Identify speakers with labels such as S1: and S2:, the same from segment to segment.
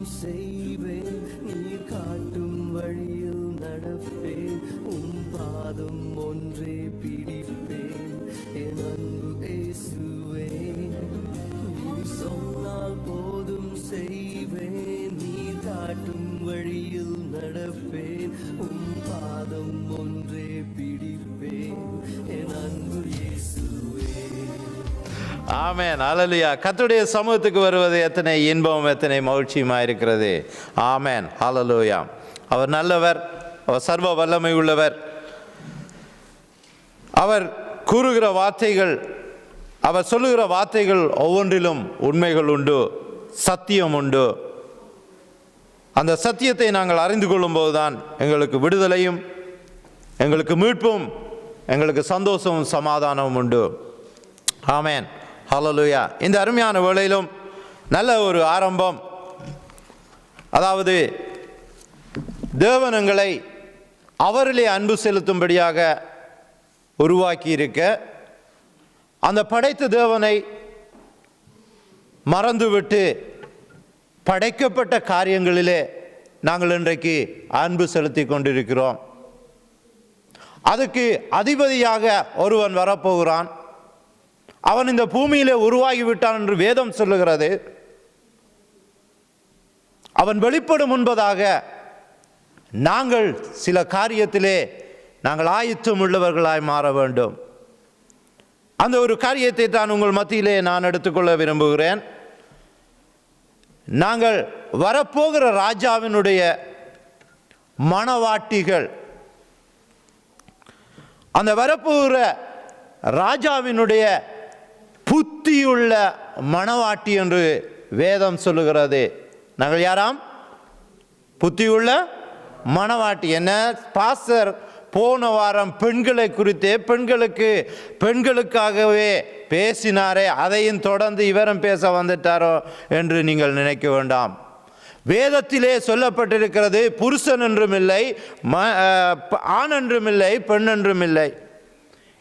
S1: போதும் செய்வேன், நீர் காட்டும் வழியில் நடப்பேன், பாதம் ஒன்றே பிடிப்பேன், என் அன்பு இயேசுவே. நீர் சொன்னால் போதும் செய்வேன், நீர் காட்டும் வழியில் நடப்பேன், பாதம் ஒன்றே பிடிப்பேன், என் அன்பு இயேசுவே.
S2: ஆமென், ஹல்லேலூயா. கர்த்தருடைய சமூகத்துக்கு வருவது எத்தனை இன்பம், எத்தனை மகிழ்ச்சியுமா இருக்கிறது. ஆமென், ஹல்லேலூயா. அவர் நல்லவர், அவர் சர்வ வல்லமை உள்ளவர். அவர் கூறுகிற வார்த்தைகள், அவர் சொல்லுகிற வார்த்தைகள் ஒவ்வொன்றிலும் உண்மைகள் உண்டு, சத்தியம் உண்டு. அந்த சத்தியத்தை நாங்கள் அறிந்து கொள்ளும்போது தான் எங்களுக்கு விடுதலையும், எங்களுக்கு மீட்பும், எங்களுக்கு சந்தோஷமும் சமாதானமும் உண்டு. ஆமென், ஹல்லேலூயா. இந்த அருமையான வேளையிலும் நல்ல ஒரு ஆரம்பம். அதாவது தேவன் எங்களை அவரிலே அன்பு செலுத்தும்படியாக உருவாக்கி இருக்க, அந்த படைத்த தேவனை மறந்துவிட்டு படைக்கப்பட்ட காரியங்களிலே நாங்கள் இன்றைக்கு அன்பு செலுத்தி கொண்டிருக்கிறோம். அதுக்கு அதிபதியாக ஒருவன் வரப்போகிறான். அவன் இந்த பூமியிலே உருவாகிவிட்டான் என்று வேதம் சொல்லுகிறது. அவன் வெளிப்படும் முன்பதாக நாங்கள் சில காரியத்திலே நாங்கள் ஆயத்தம் உள்ளவர்களாய் மாற வேண்டும். அந்த ஒரு காரியத்தை தான் உங்கள் மத்தியிலே நான் எடுத்துக்கொள்ள விரும்புகிறேன். நாங்கள் வரப்போகிற ராஜாவினுடைய மணவாட்டிகள். அந்த வரப்போகிற ராஜாவினுடைய புத்தியுள்ள மணவாட்டி என்று வேதம் சொல்லுகிறது. நாங்கள் யாராம்? புத்தியுள்ள மணவாட்டி. என்ன பாஸ்டர் போன வாரம் பெண்களை குறித்தே பெண்களுக்காகவே பேசினாரே, அதையும் தொடர்ந்து இவரும் பேச வந்துட்டாரோ என்று நீங்கள் நினைக்க வேண்டாம். வேதத்திலே சொல்லப்பட்டிருக்கிறது, புருஷன் என்றும் இல்லை, ஆண் என்றும் இல்லை, பெண் என்றும் இல்லை,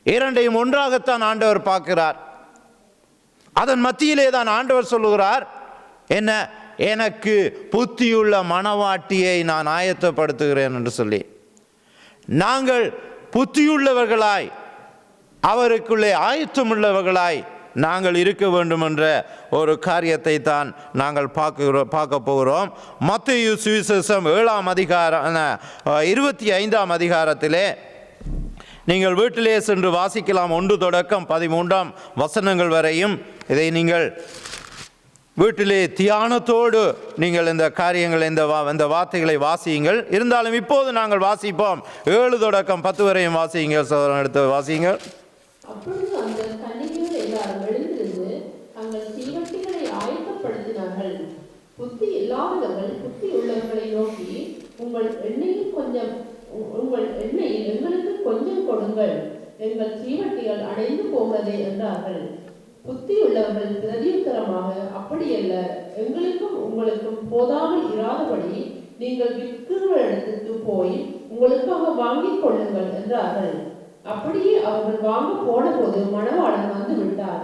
S2: இரண்டையும் ஒன்றாகத்தான் ஆண்டவர் பார்க்கிறார். அதன் மத்தியிலே தான் ஆண்டவர் சொல்லுகிறார், என்ன, எனக்கு புத்தியுள்ள மணவாட்டியை நான் ஆயத்தப்படுத்துகிறேன் என்று சொல்லி. நாங்கள் புத்தியுள்ளவர்களாய், அவருக்குள்ளே ஆயத்தமுள்ளவர்களாய் நாங்கள் இருக்க வேண்டும் என்ற ஒரு காரியத்தை தான் நாங்கள் பார்க்க போகிறோம். மத்தேயு சுவிசேஷம் 7ஆம் அதிகாரம் 25ஆம் அதிகாரத்திலே நீங்கள் வீட்டிலே சென்று வாசிக்கலாம். 1 தொடக்கம் 13ஆம் வசனங்கள் வரையும் இதை நீங்கள் வீட்டிலே தியானத்தோடு நீங்கள் இந்த காரியங்கள், இந்த வார்த்தைகளை வாசியுங்கள். இருந்தாலும் இப்போது நாங்கள் வாசிப்போம். 7 தொடக்கம் 10 வரையும் வாசியுங்கள். சோதரன் எடுத்து வாசியுங்கள்.
S3: அப்பொழுது அந்த கன்னிகைகள் எல்லாரும் எழுந்திருந்து தங்கள் தீவட்டிகளை ஆயத்தப்படுத்தினார்கள். புத்தி இல்லாதவர்கள் புத்தி உள்ளவர்களை நோக்கி, உங்கள் எண்ணெயில் எங்களுக்கு கொஞ்சம் கொடுங்கள், எங்கள் தீவட்டிகள் அடைந்து போகிறதே என்றார்கள். புத்தியுள்ளவர்கள் பிரதியுத்தரமாக, அப்படியல்ல, எங்களுக்கும் உங்களுக்கும் போதாமல் இராதபடி நீங்கள் விற்கிற இடத்துக்கு போய் உங்களுக்காக வாங்கிக் கொள்ளுங்கள் என்றார்கள். அப்படியே அவர்கள் வாங்க போன போது மணவாளன் வந்து விட்டார்.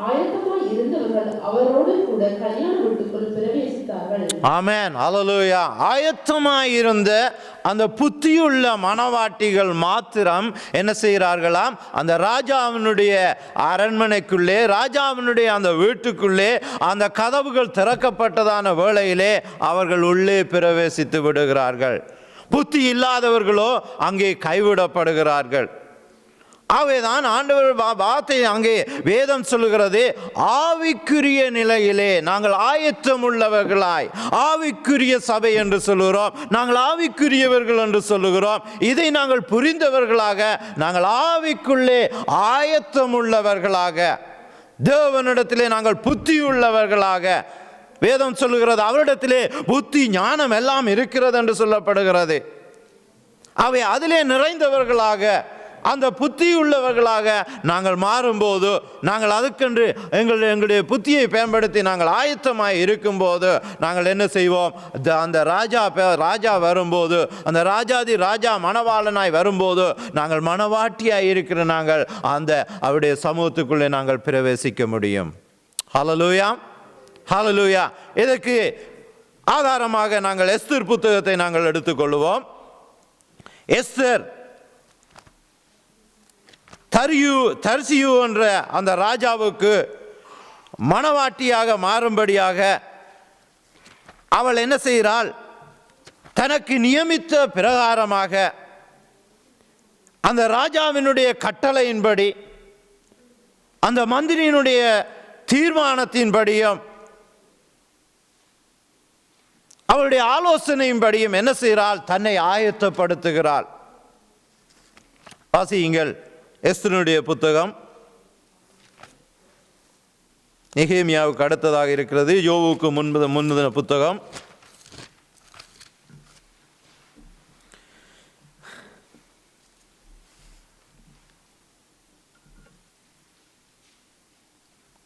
S3: ஆயத்தமாய் இருந்தவர்கள் அவரோடு கூட கல்யாண வீட்டுக்குள் பிரவேசித்தார்கள்.
S2: ஆமென், ஹல்லேலூயா. ஆயத்தமாய் இருந்த அந்த புத்தியுள்ள மணவாட்டிகள் மாத்திரம் என்ன செய்கிறார்களாம்? அந்த ராஜாவினுடைய அரண்மனைக்குள்ளே, ராஜாவினுடைய அந்த வீட்டுக்குள்ளே அந்த கதவுகள் திறக்கப்பட்டதான வேளையிலே அவர்கள் உள்ளே பிரவேசித்து விடுகிறார்கள். புத்தி இல்லாதவர்களோ அங்கே கைவிடப்படுகிறார்கள். ஆகவேதான் ஆண்டவர் வார்த்தை அங்கே வேதம் சொல்லுகிறது, ஆவிக்குரிய நிலையிலே நாங்கள் ஆயத்தம் உள்ளவர்களாய், ஆவிக்குரிய சபை என்று சொல்லுகிறோம், நாங்கள் ஆவிக்குரியவர்கள் என்று சொல்லுகிறோம். இதை நாங்கள் புரிந்தவர்களாக, நாங்கள் ஆவிக்குள்ளே ஆயத்தம் உள்ளவர்களாக, தேவனிடத்திலே நாங்கள் புத்தி உள்ளவர்களாக, வேதம் சொல்லுகிறது அவரிடத்திலே புத்தி ஞானம் எல்லாம் இருக்கிறது என்று சொல்லப்படுகிறது. அவை அதிலே நிறைந்தவர்களாக, அந்த புத்தி உள்ளவர்களாக நாங்கள் மாறும்போது, நாங்கள் அதுக்கென்று எங்களுடைய புத்தியை பயன்படுத்தி நாங்கள் ஆயத்தமாய் இருக்கும்போது நாங்கள் என்ன செய்வோம்? அந்த ராஜா வரும்போது, அந்த ராஜாதி ராஜா மணவாளனாய் வரும்போது, நாங்கள் மணவாட்டியாய் இருக்கிற நாங்கள் அந்த அவருடைய சமூகத்துக்குள்ளே நாங்கள் பிரவேசிக்க முடியும். ஹல்லேலூயா, ஹல்லேலூயா. இதற்கு ஆதாரமாக நாங்கள் எஸ்தர் புத்தகத்தை நாங்கள் எடுத்துக்கொள்வோம். எஸ்தர் தர்சியு என்ற அந்த ராஜாவுக்கு மணவாட்டியாக மாறும்படியாக அவள் என்ன செய்கிறாள்? தனக்கு நியமித்த பிரகாரமாக அந்த ராஜாவினுடைய கட்டளையின்படி, அந்த மந்திரியினுடைய தீர்மானத்தின்படியும் அவளுடைய ஆலோசனையின்படியும் என்ன செய்கிறாள்? தன்னை ஆயத்தப்படுத்துகிறாள். வாசியுங்கள் எஸ்தருடைய புத்தகம். நெகேமியாவுக்கு அடுத்ததாக இருக்கிறது. யோவுக்கு முன்னுதின புத்தகம்.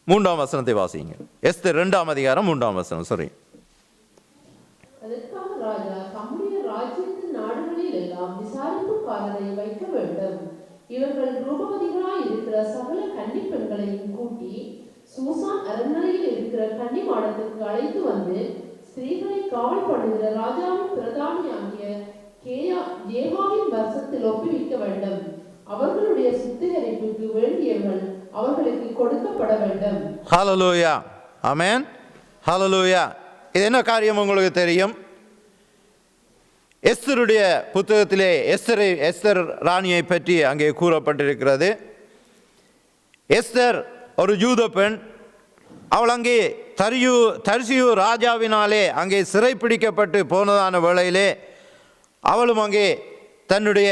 S2: மூன்றாம் வசனத்தை வாசிங்க. எஸ்தர் 2ஆம் அதிகாரம் 3ஆம் வசனம். சரி.
S3: அதற்காக ராஜா தம்முடைய ராஜ்யத்தின் நாடுகளில் எல்லாம் விசாரிப்புக்காரரை வைக்க வேண்டும். இவர்கள் ரூபவதிகளாய் இருக்கிற சகல கன்னி பெண்களையும் கூட்டி சூசான் அரண்மனையில் இருக்கிற கன்னி மாடத்திற்கு அழைத்து வந்து ஸ்திரீகளை காவல் பண்ணுகிற ராஜாவின் பிரதானியாகிய ஏகாவின் வருஷத்தில் ஒப்புவிக்க வேண்டும். அவர்களுடைய சுத்திகரிப்புக்கு வேண்டியவர்கள் அவர்களுக்கு கொடுக்கப்பட வேண்டும்.
S2: ஹல்லேலூயா. ஆமென். ஹல்லேலூயா. இது என்ன காரியம் உங்களுக்கு தெரியும்? எஸ்தருடைய புத்தகத்திலே எஸ்தர் ராணியை பற்றி அங்கே கூறப்பட்டிருக்கிறது. எஸ்தர் ஒரு யூத பெண். அவள் அங்கே தர்சியு ராஜாவினாலே அங்கே சிறைப்பிடிக்கப்பட்டு போனதான வேளையிலே அவளும் அங்கே தன்னுடைய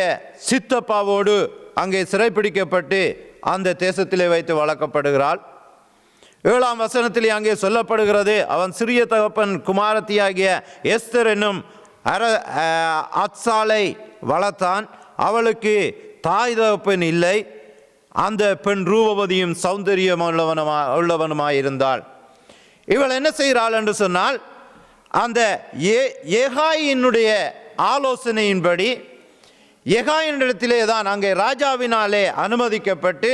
S2: சித்தப்பாவோடு அங்கே சிறைப்பிடிக்கப்பட்டு அந்த தேசத்திலே வைத்து வளர்க்கப்படுகிறாள். 7ஆம் வசனத்திலே அங்கே சொல்லப்படுகிறது, அவன் சிறிய தகப்பன் குமாரத்தியாகிய எஸ்தர் என்னும் அத்சாலை வளர்த்தான். அவளுக்கு தாய் தகப்பன் இல்லை. அந்த பெண் ரூபவதியும் சௌந்தரியம் உள்ளவனுமாயிருந்தாள். இவள் என்ன செய்கிறாள் என்று சொன்னால், அந்த ஏகாயினுடைய ஆலோசனையின்படி ஏகாயினிடத்திலே தான் அங்கே ராஜாவினாலே அனுமதிக்கப்பட்டு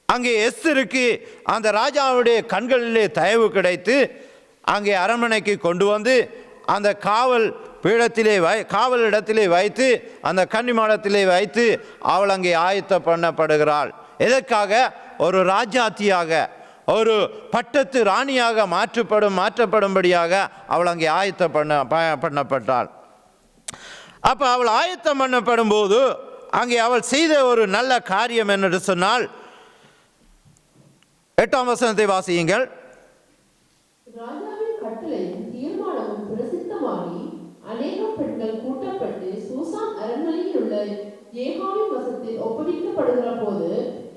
S2: அங்கே எஸ்தருக்கு அந்த ராஜாவுடைய கண்களிலே தயவு கிடைத்து அங்கே அரண்மனைக்கு கொண்டு வந்து அந்த காவல் இடத்திலே வைத்து அந்த கன்னிமாடத்திலே வைத்து அவள் அங்கே ஆயத்த பண்ணப்படுகிறாள். எதற்காக? ஒரு ராஜாத்தியாக, ஒரு பட்டத்து ராணியாக மாற்றப்படும்படியாக அவள் அங்கே ஆயத்த பண்ணப்பட்டாள். அப்போ அவள் ஆயத்தம் பண்ணப்படும் போது அங்கே அவள் செய்த ஒரு நல்ல காரியம் என்று சொன்னால், 8ஆம் வசனத்தை வாசியுங்கள்.
S3: ராஜாவின் கட்டளையும் தீர்மானமும் பிரசித்தமாகி அநேக பெண்கள் கூட்டப்பட்டு சூசான் அரண்மனையில் உள்ள ஏகாவின் வசத்தில் ஒப்புவிக்கப்படுகிற போது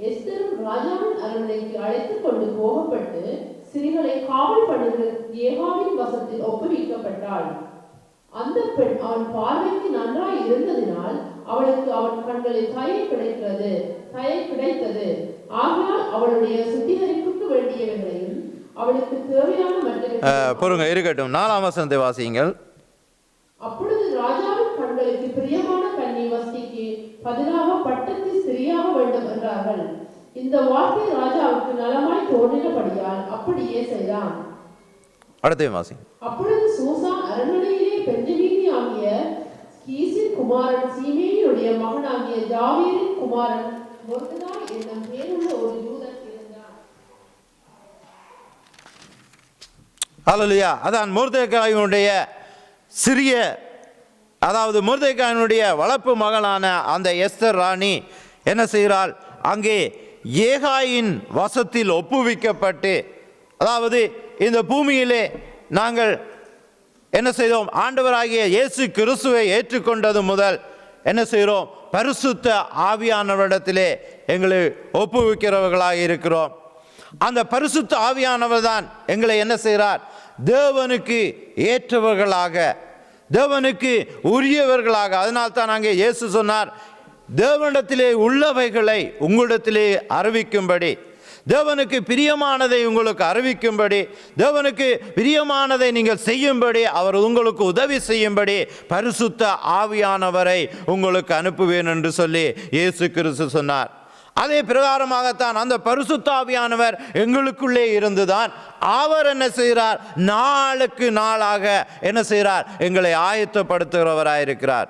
S3: எஸ்தரும் ராஜாவின் அரண்மனைக்கு அழைத்துக் கொண்டு போகப்பட்டு ஸ்திரீகளை காவல் பண்ணுகிற ஏகாவின் வசத்தில் ஒப்புவிக்கப்பட்டாள். அந்த பெண் அவன் பார்வைக்கு நன்றாய் இருந்ததினால் அவளுக்கு அவன் கண்களில் தயை கிடைத்தது. ஆகையால் அவளுடைய சுத்திகரிப்புக்கு வேண்டியவர்களையும் அவளுக்கு தேவையான
S2: பொறுங்க இருக்கட்டும். 4ஆம் வசனத்தை வாசியுங்கள்.
S3: அப்பொழுது ராஜாவின் கண்களுக்கு பிரியமான கன்னி வஸ்திக்கு பதிலாக பட்டத்து ஸ்திரியாக வேண்டும் என்றார்கள். இந்த வார்த்தை ராஜாவுக்கு நலமாய் தோன்றினபடியால் அப்படியே செய்தான்.
S2: அடுத்த வாசிங்க.
S3: அப்பொழுது சூசான் அரண்மனையிலே பெஞ்சமீனி ஆகிய கீசின் குமாரன் சீமேயினுடைய மகனாகிய ஜாவீரின் குமாரன் மொர்தெகாய் என்னும் பேருள்ள ஒரு யூதன் இருந்தான்.
S2: ஹல்லேலூயா. அதான் மொர்தெகாயினுடைய சிறிய, அதாவது மொர்தெகாயினுடைய வளர்ப்பு மகளான அந்த எஸ்தர் ராணி என்ன செய்கிறாள்? அங்கே ஏகாயின் வசத்தில் ஒப்புவிக்கப்பட்டு, அதாவது இந்த பூமியிலே நாங்கள் என்ன செய்தோம்? ஆண்டவராகிய இயேசு கிறிஸ்துவை ஏற்றுக்கொண்டது முதல் என்ன செய்கிறோம்? பரிசுத்த ஆவியானவரிடத்திலே எங்களை ஒப்புவிக்கிறவர்களாக இருக்கிறோம். அந்த பரிசுத்த ஆவியானவர் தான் எங்களை என்ன செய்கிறார்? தேவனுக்கு ஏற்றவர்களாக, தேவனுக்கு உரியவர்களாக. அதனால்தான் அங்கே இயேசு சொன்னார், தேவனிடத்திலே உள்ளவைகளை உங்களிடத்திலே அறிவிக்கும்படி, தேவனுக்கு பிரியமானதை உங்களுக்கு அறிவிக்கும்படி, தேவனுக்கு பிரியமானதை நீங்கள் செய்யும்படி, அவர் உங்களுக்கு உதவி செய்யும்படி பரிசுத்த ஆவியானவரை உங்களுக்கு அனுப்புவேன் என்று சொல்லி இயேசு கிறிஸ்து சொன்னார். அதே பிரகாரமாகத்தான் அந்த பரிசுத்த ஆவியானவர் எங்களுக்குள்ளே இருந்துதான் அவர் என்ன செய்கிறார், நாளுக்கு நாளாக என்ன செய்கிறார், எங்களை ஆயத்தப்படுத்துகிறவராயிருக்கிறார்.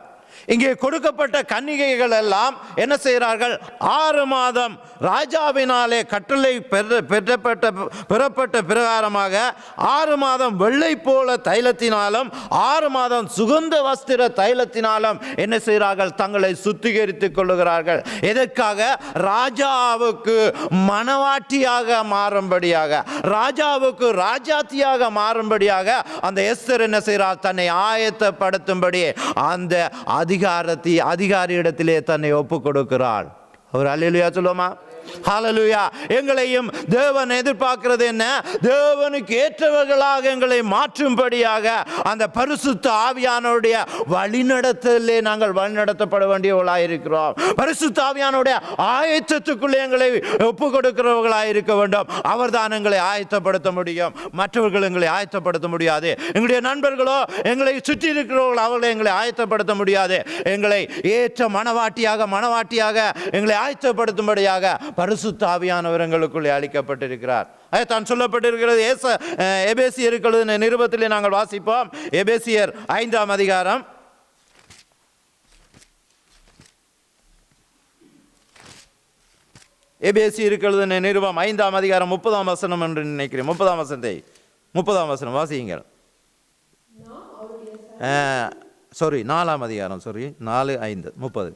S2: இங்கே கொடுக்கப்பட்ட கன்னிகைகள் எல்லாம் என்ன செய்கிறார்கள், 6 மாதம் ராஜாவினாலே கட்டளை பெறப்பட்ட பிரகாரமாக 6 மாதம் வெள்ளை போல தைலத்தினாலும் 6 மாதம் சுகந்த வஸ்திர தைலத்தினாலும் என்ன செய்கிறார்கள், தங்களை சுத்திகரித்துக் கொள்ளுகிறார்கள். எதற்காக? ராஜாவுக்கு மணவாட்டியாக மாறும்படியாக, ராஜாவுக்கு ராஜாத்தியாக மாறும்படியாக அந்த எஸ்தர் என்ன செய்கிறார், தன்னை ஆயத்தப்படுத்தும்படி அந்த அதிகாரியிடத்திலே தன்னை ஒப்பு கொடுக்கிறாள். அவர் அல்லேலூயா சொல்லுமா? ஹல்லேலூயா. எங்களையும் தேவன் எதிர்பார்க்கிறது என்ன, தேவனுக்கு ஏற்றவர்களாக எங்களை மாற்றும்படியாக அந்த பரிசுத்த ஆவியானுடைய வழிநடத்தலே நாங்கள் வழிநடத்தப்பட வேண்டியவர்களாக இருக்கிறோம். பரிசுத்த ஆவியானுடைய ஆயத்தத்துக்குள்ளே எங்களை ஒப்பு கொடுக்கிறவர்களாக இருக்க வேண்டும். அவர் தான் எங்களை ஆயத்தப்படுத்த முடியும், மற்றவர்கள் எங்களை ஆயத்தப்படுத்த முடியாது. எங்களுடைய நண்பர்களோ எங்களை சுற்றி இருக்கிறவர்கள் அவர்களை எங்களை ஆயத்தப்படுத்த முடியாது. எங்களை ஏற்ற மணவாட்டியாக எங்களை ஆயத்தப்படுத்தும்படியாக பரிசுத்த ஆவியானவர் எங்களுக்குள்ளே அளிக்கப்பட்டிருக்கிறார். தான் சொல்லப்பட்டிருக்கிறது. எபேசியருக்கு நிருபத்திலே நாங்கள் வாசிப்போம். எபேசியர் 5ஆம் அதிகாரம் எபேசியருக்கு நிருபம் 5ஆம் அதிகாரம் 30ஆம் வசனம் என்று நினைக்கிறேன். 30ஆம் வசனம் வாசியுங்கள். 4ஆம் அதிகாரம் 4:5 30.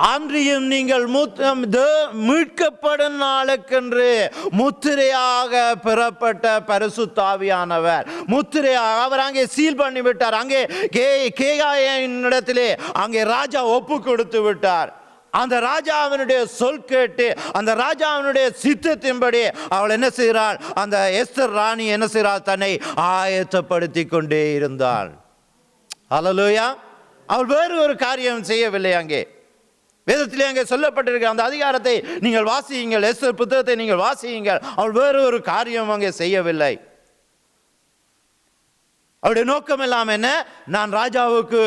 S2: அன்றியும் நீங்கள் மீட்கப்படும் நாளுக்கென்று முத்திரையாக பெறப்பட்ட பரிசுத்த ஆவியானவர், முத்திரையாக அவர் அங்கே சீல் பண்ணி விட்டார். அங்கே கேகாயினிடத்திலே அங்கே ராஜா ஒப்பு கொடுத்து விட்டார். அந்த ராஜாவினுடைய சொல் கேட்டு அந்த ராஜாவினுடைய சித்தத்தின்படி அவள் என்ன செய்கிறாள், அந்த எஸ்தர் ராணி என்ன செய்கிறாள், தன்னை ஆயத்தப்படுத்தி கொண்டே இருந்தாள். ஹல்லேலூயா. அவள் வேறு ஒரு காரியம் செய்யவில்லை. அங்கே வேதத்திலே அங்கே சொல்லப்பட்டிருக்கிற அந்த அதிகாரத்தை நீங்கள் வாசியுங்கள், எஸ்தர் புத்தகத்தை நீங்கள் வாசியுங்கள். அவள் வேறு ஒரு காரியம் அங்கே செய்யவில்லை. அவருடைய நோக்கம் எல்லாம் என்ன, நான் ராஜாவுக்கு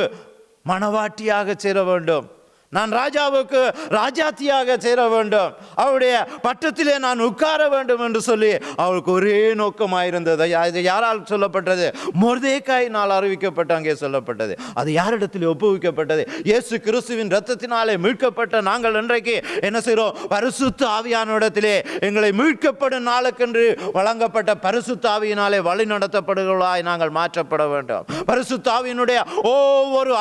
S2: மணவாட்டியாக சேர வேண்டும், நான் ராஜாவுக்கு ராஜாத்தியாக சேர வேண்டும், அவருடைய பட்டத்திலே நான் உட்கார வேண்டும் என்று சொல்லி அவளுக்கு ஒரே நோக்கமாயிருந்தது. அது யாரால் சொல்லப்பட்டது? மொர்தேக்காயினால் அறிவிக்கப்பட்டு அங்கே சொல்லப்பட்டது. அது யாரிடத்தில் ஒப்புவிக்கப்பட்டது? இயேசு கிறிஸ்துவின் இரத்தத்தினாலே மீட்கப்பட்ட நாங்கள் இன்றைக்கு என்ன செய்கிறோம், பரிசுத்த ஆவியானவரிடத்திலே எங்களை மீட்கப்படும் நாளுக்கென்று வழங்கப்பட்ட பரிசுத்த ஆவியினாலே வழி நடத்தப்படுகிறவர்களாய் நாங்கள் மாற்றப்பட வேண்டும். பரிசுத்த ஆவியினுடைய ஒவ்வொரு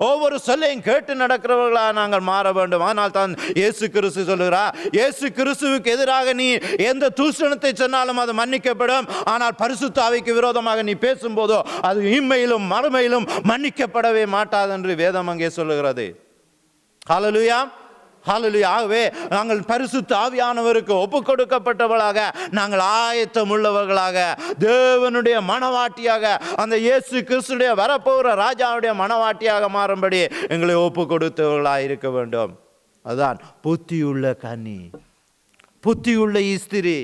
S2: ஒவ்வொரு சொல்லையும் கேட்டு நடக்கிறவர்களாக நாங்கள் மாற வேண்டும். ஆனால் தான் இயேசு கிறிஸ்து சொல்லுகிறார், இயேசு கிறிஸ்துவுக்கு எதிராக நீ எந்த தூஷணத்தை சொன்னாலும் அது மன்னிக்கப்படும், ஆனால் பரிசுத்த ஆவிக்கு விரோதமாக நீ பேசும்போதோ அது இம்மையிலும் மறுமையிலும் மன்னிக்கப்படவே மாட்டாது என்று வேதம் அங்கே சொல்லுகிறது. ஹல்லேலூயா. ஹல்லேலூயா. ஆகவே நாங்கள் பரிசுத்த ஆவியானவருக்கு ஒப்பு கொடுக்கப்பட்டவர்களாக, நாங்கள் ஆயத்தம் உள்ளவர்களாக, தேவனுடைய மணவாட்டியாக, அந்த இயேசு கிறிஸ்துடைய வரப்போகிற ராஜாவுடைய மணவாட்டியாக மாறும்படி எங்களை ஒப்பு கொடுத்தவர்களாக இருக்க வேண்டும். அதுதான் புத்தியுள்ள கன்னி, புத்தியுள்ள ஸ்திரீ.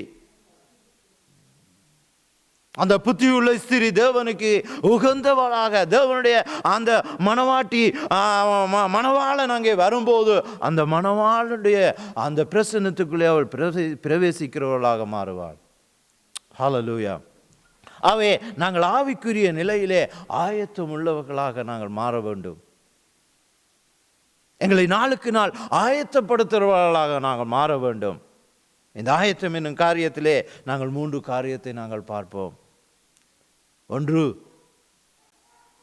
S2: அந்த புத்தியுள்ள ஸ்திரீ தேவனுக்கு உகந்தவளாக, தேவனுடைய அந்த மணவாளன் அங்கே வரும்போது அந்த மணவாளுடைய அந்த பிரசன்னத்துக்குள்ளே அவள் பிரவேசிக்கிறவர்களாக மாறுவாள். ஹல்லேலூயா. ஆகவே நாங்கள் ஆவிக்குரிய நிலையிலே ஆயத்தம் உள்ளவர்களாக நாங்கள் மாற வேண்டும். எங்களை நாளுக்கு நாள் ஆயத்தப்படுத்துகிறவர்களாக நாங்கள் மாற வேண்டும். இந்த ஆயத்தம் என்னும் காரியத்திலே நாங்கள் 3 காரியத்தை நாங்கள் பார்ப்போம். ஒன்று,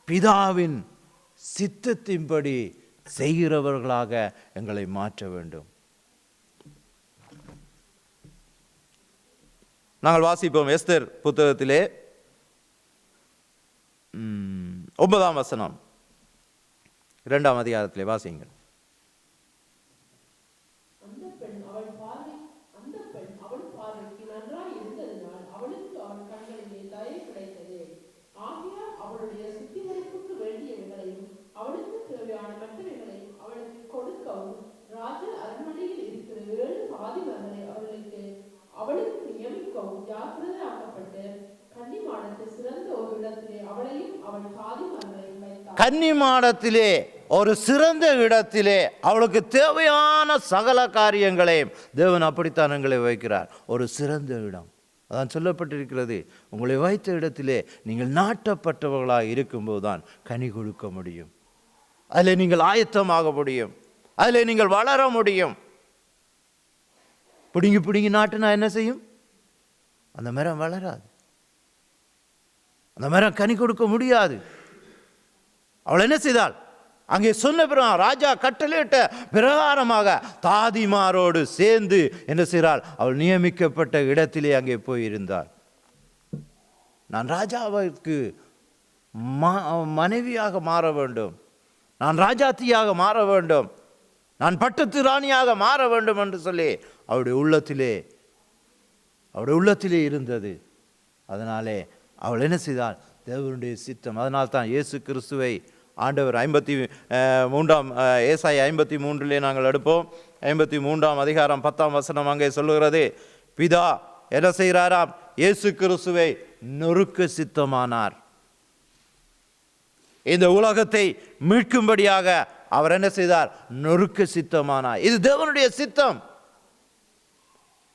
S2: பிதாவின் சித்தத்தின்படி செய்கிறவர்களாக எங்களை மாற்ற வேண்டும். நாங்கள் வாசிப்போம் எஸ்தர் புத்தகத்திலே 9ஆம் வசனம் 2ஆம் அதிகாரத்திலே வாசியுங்கள். கன்னிமாடத்திலே ஒரு சிறந்த இடத்திலே அவளுக்கு தேவையான சகல காரியங்களையும் தேவன் அப்படித்தான் எங்களை வைக்கிறார். ஒரு சிறந்த இடம், அதான் சொல்லப்பட்டிருக்கிறது. உங்களை வைத்த இடத்திலே நீங்கள் நாட்டப்பட்டவர்களாக இருக்கும்போது தான் கனி கொடுக்க முடியும். அதில் நீங்கள் ஆயத்தமாக முடியும், அதில் நீங்கள் வளர முடியும். பிடுங்கி பிடுங்கி நாட்டுனா என்ன செய்யும்? அந்த மரம் வளராது, அந்த மரம் கனி கொடுக்க முடியாது. அவள் என்ன செய்தாள்? அங்கே சொன்ன பிறகு ராஜா கட்டளையிட்ட பிரகாரமாக தாதிமாரோடு சேர்ந்து என்ன செய்கிறாள்? அவள் நியமிக்கப்பட்ட இடத்திலே அங்கே போயிருந்தாள். நான் ராஜாவுக்கு மனைவியாக மாற வேண்டும், நான் ராஜாத்தியாக மாற வேண்டும், நான் பட்டத்து ராணியாக மாற வேண்டும் என்று சொல்லி அவருடைய உள்ளத்திலே இருந்தது. அதனாலே அவள் என்ன செய்தாள்? தேவனுடைய சித்தம். அதனால்தான் இயேசு கிறிஸ்துவை ஆண்டவர் 53 ஏசாயா 53 நாங்கள் எடுப்போம். 53 அதிகாரம் 10 அங்கே சொல்லுகிறது, பிதா என்ன செய்கிறாராம்? இயேசு கிறிஸ்துவை நொறுக்க சித்தமானார். இந்த உலகத்தை மீட்கும்படியாக அவர் என்ன செய்தார்? நொறுக்க சித்தமானார். இது தேவனுடைய சித்தம்.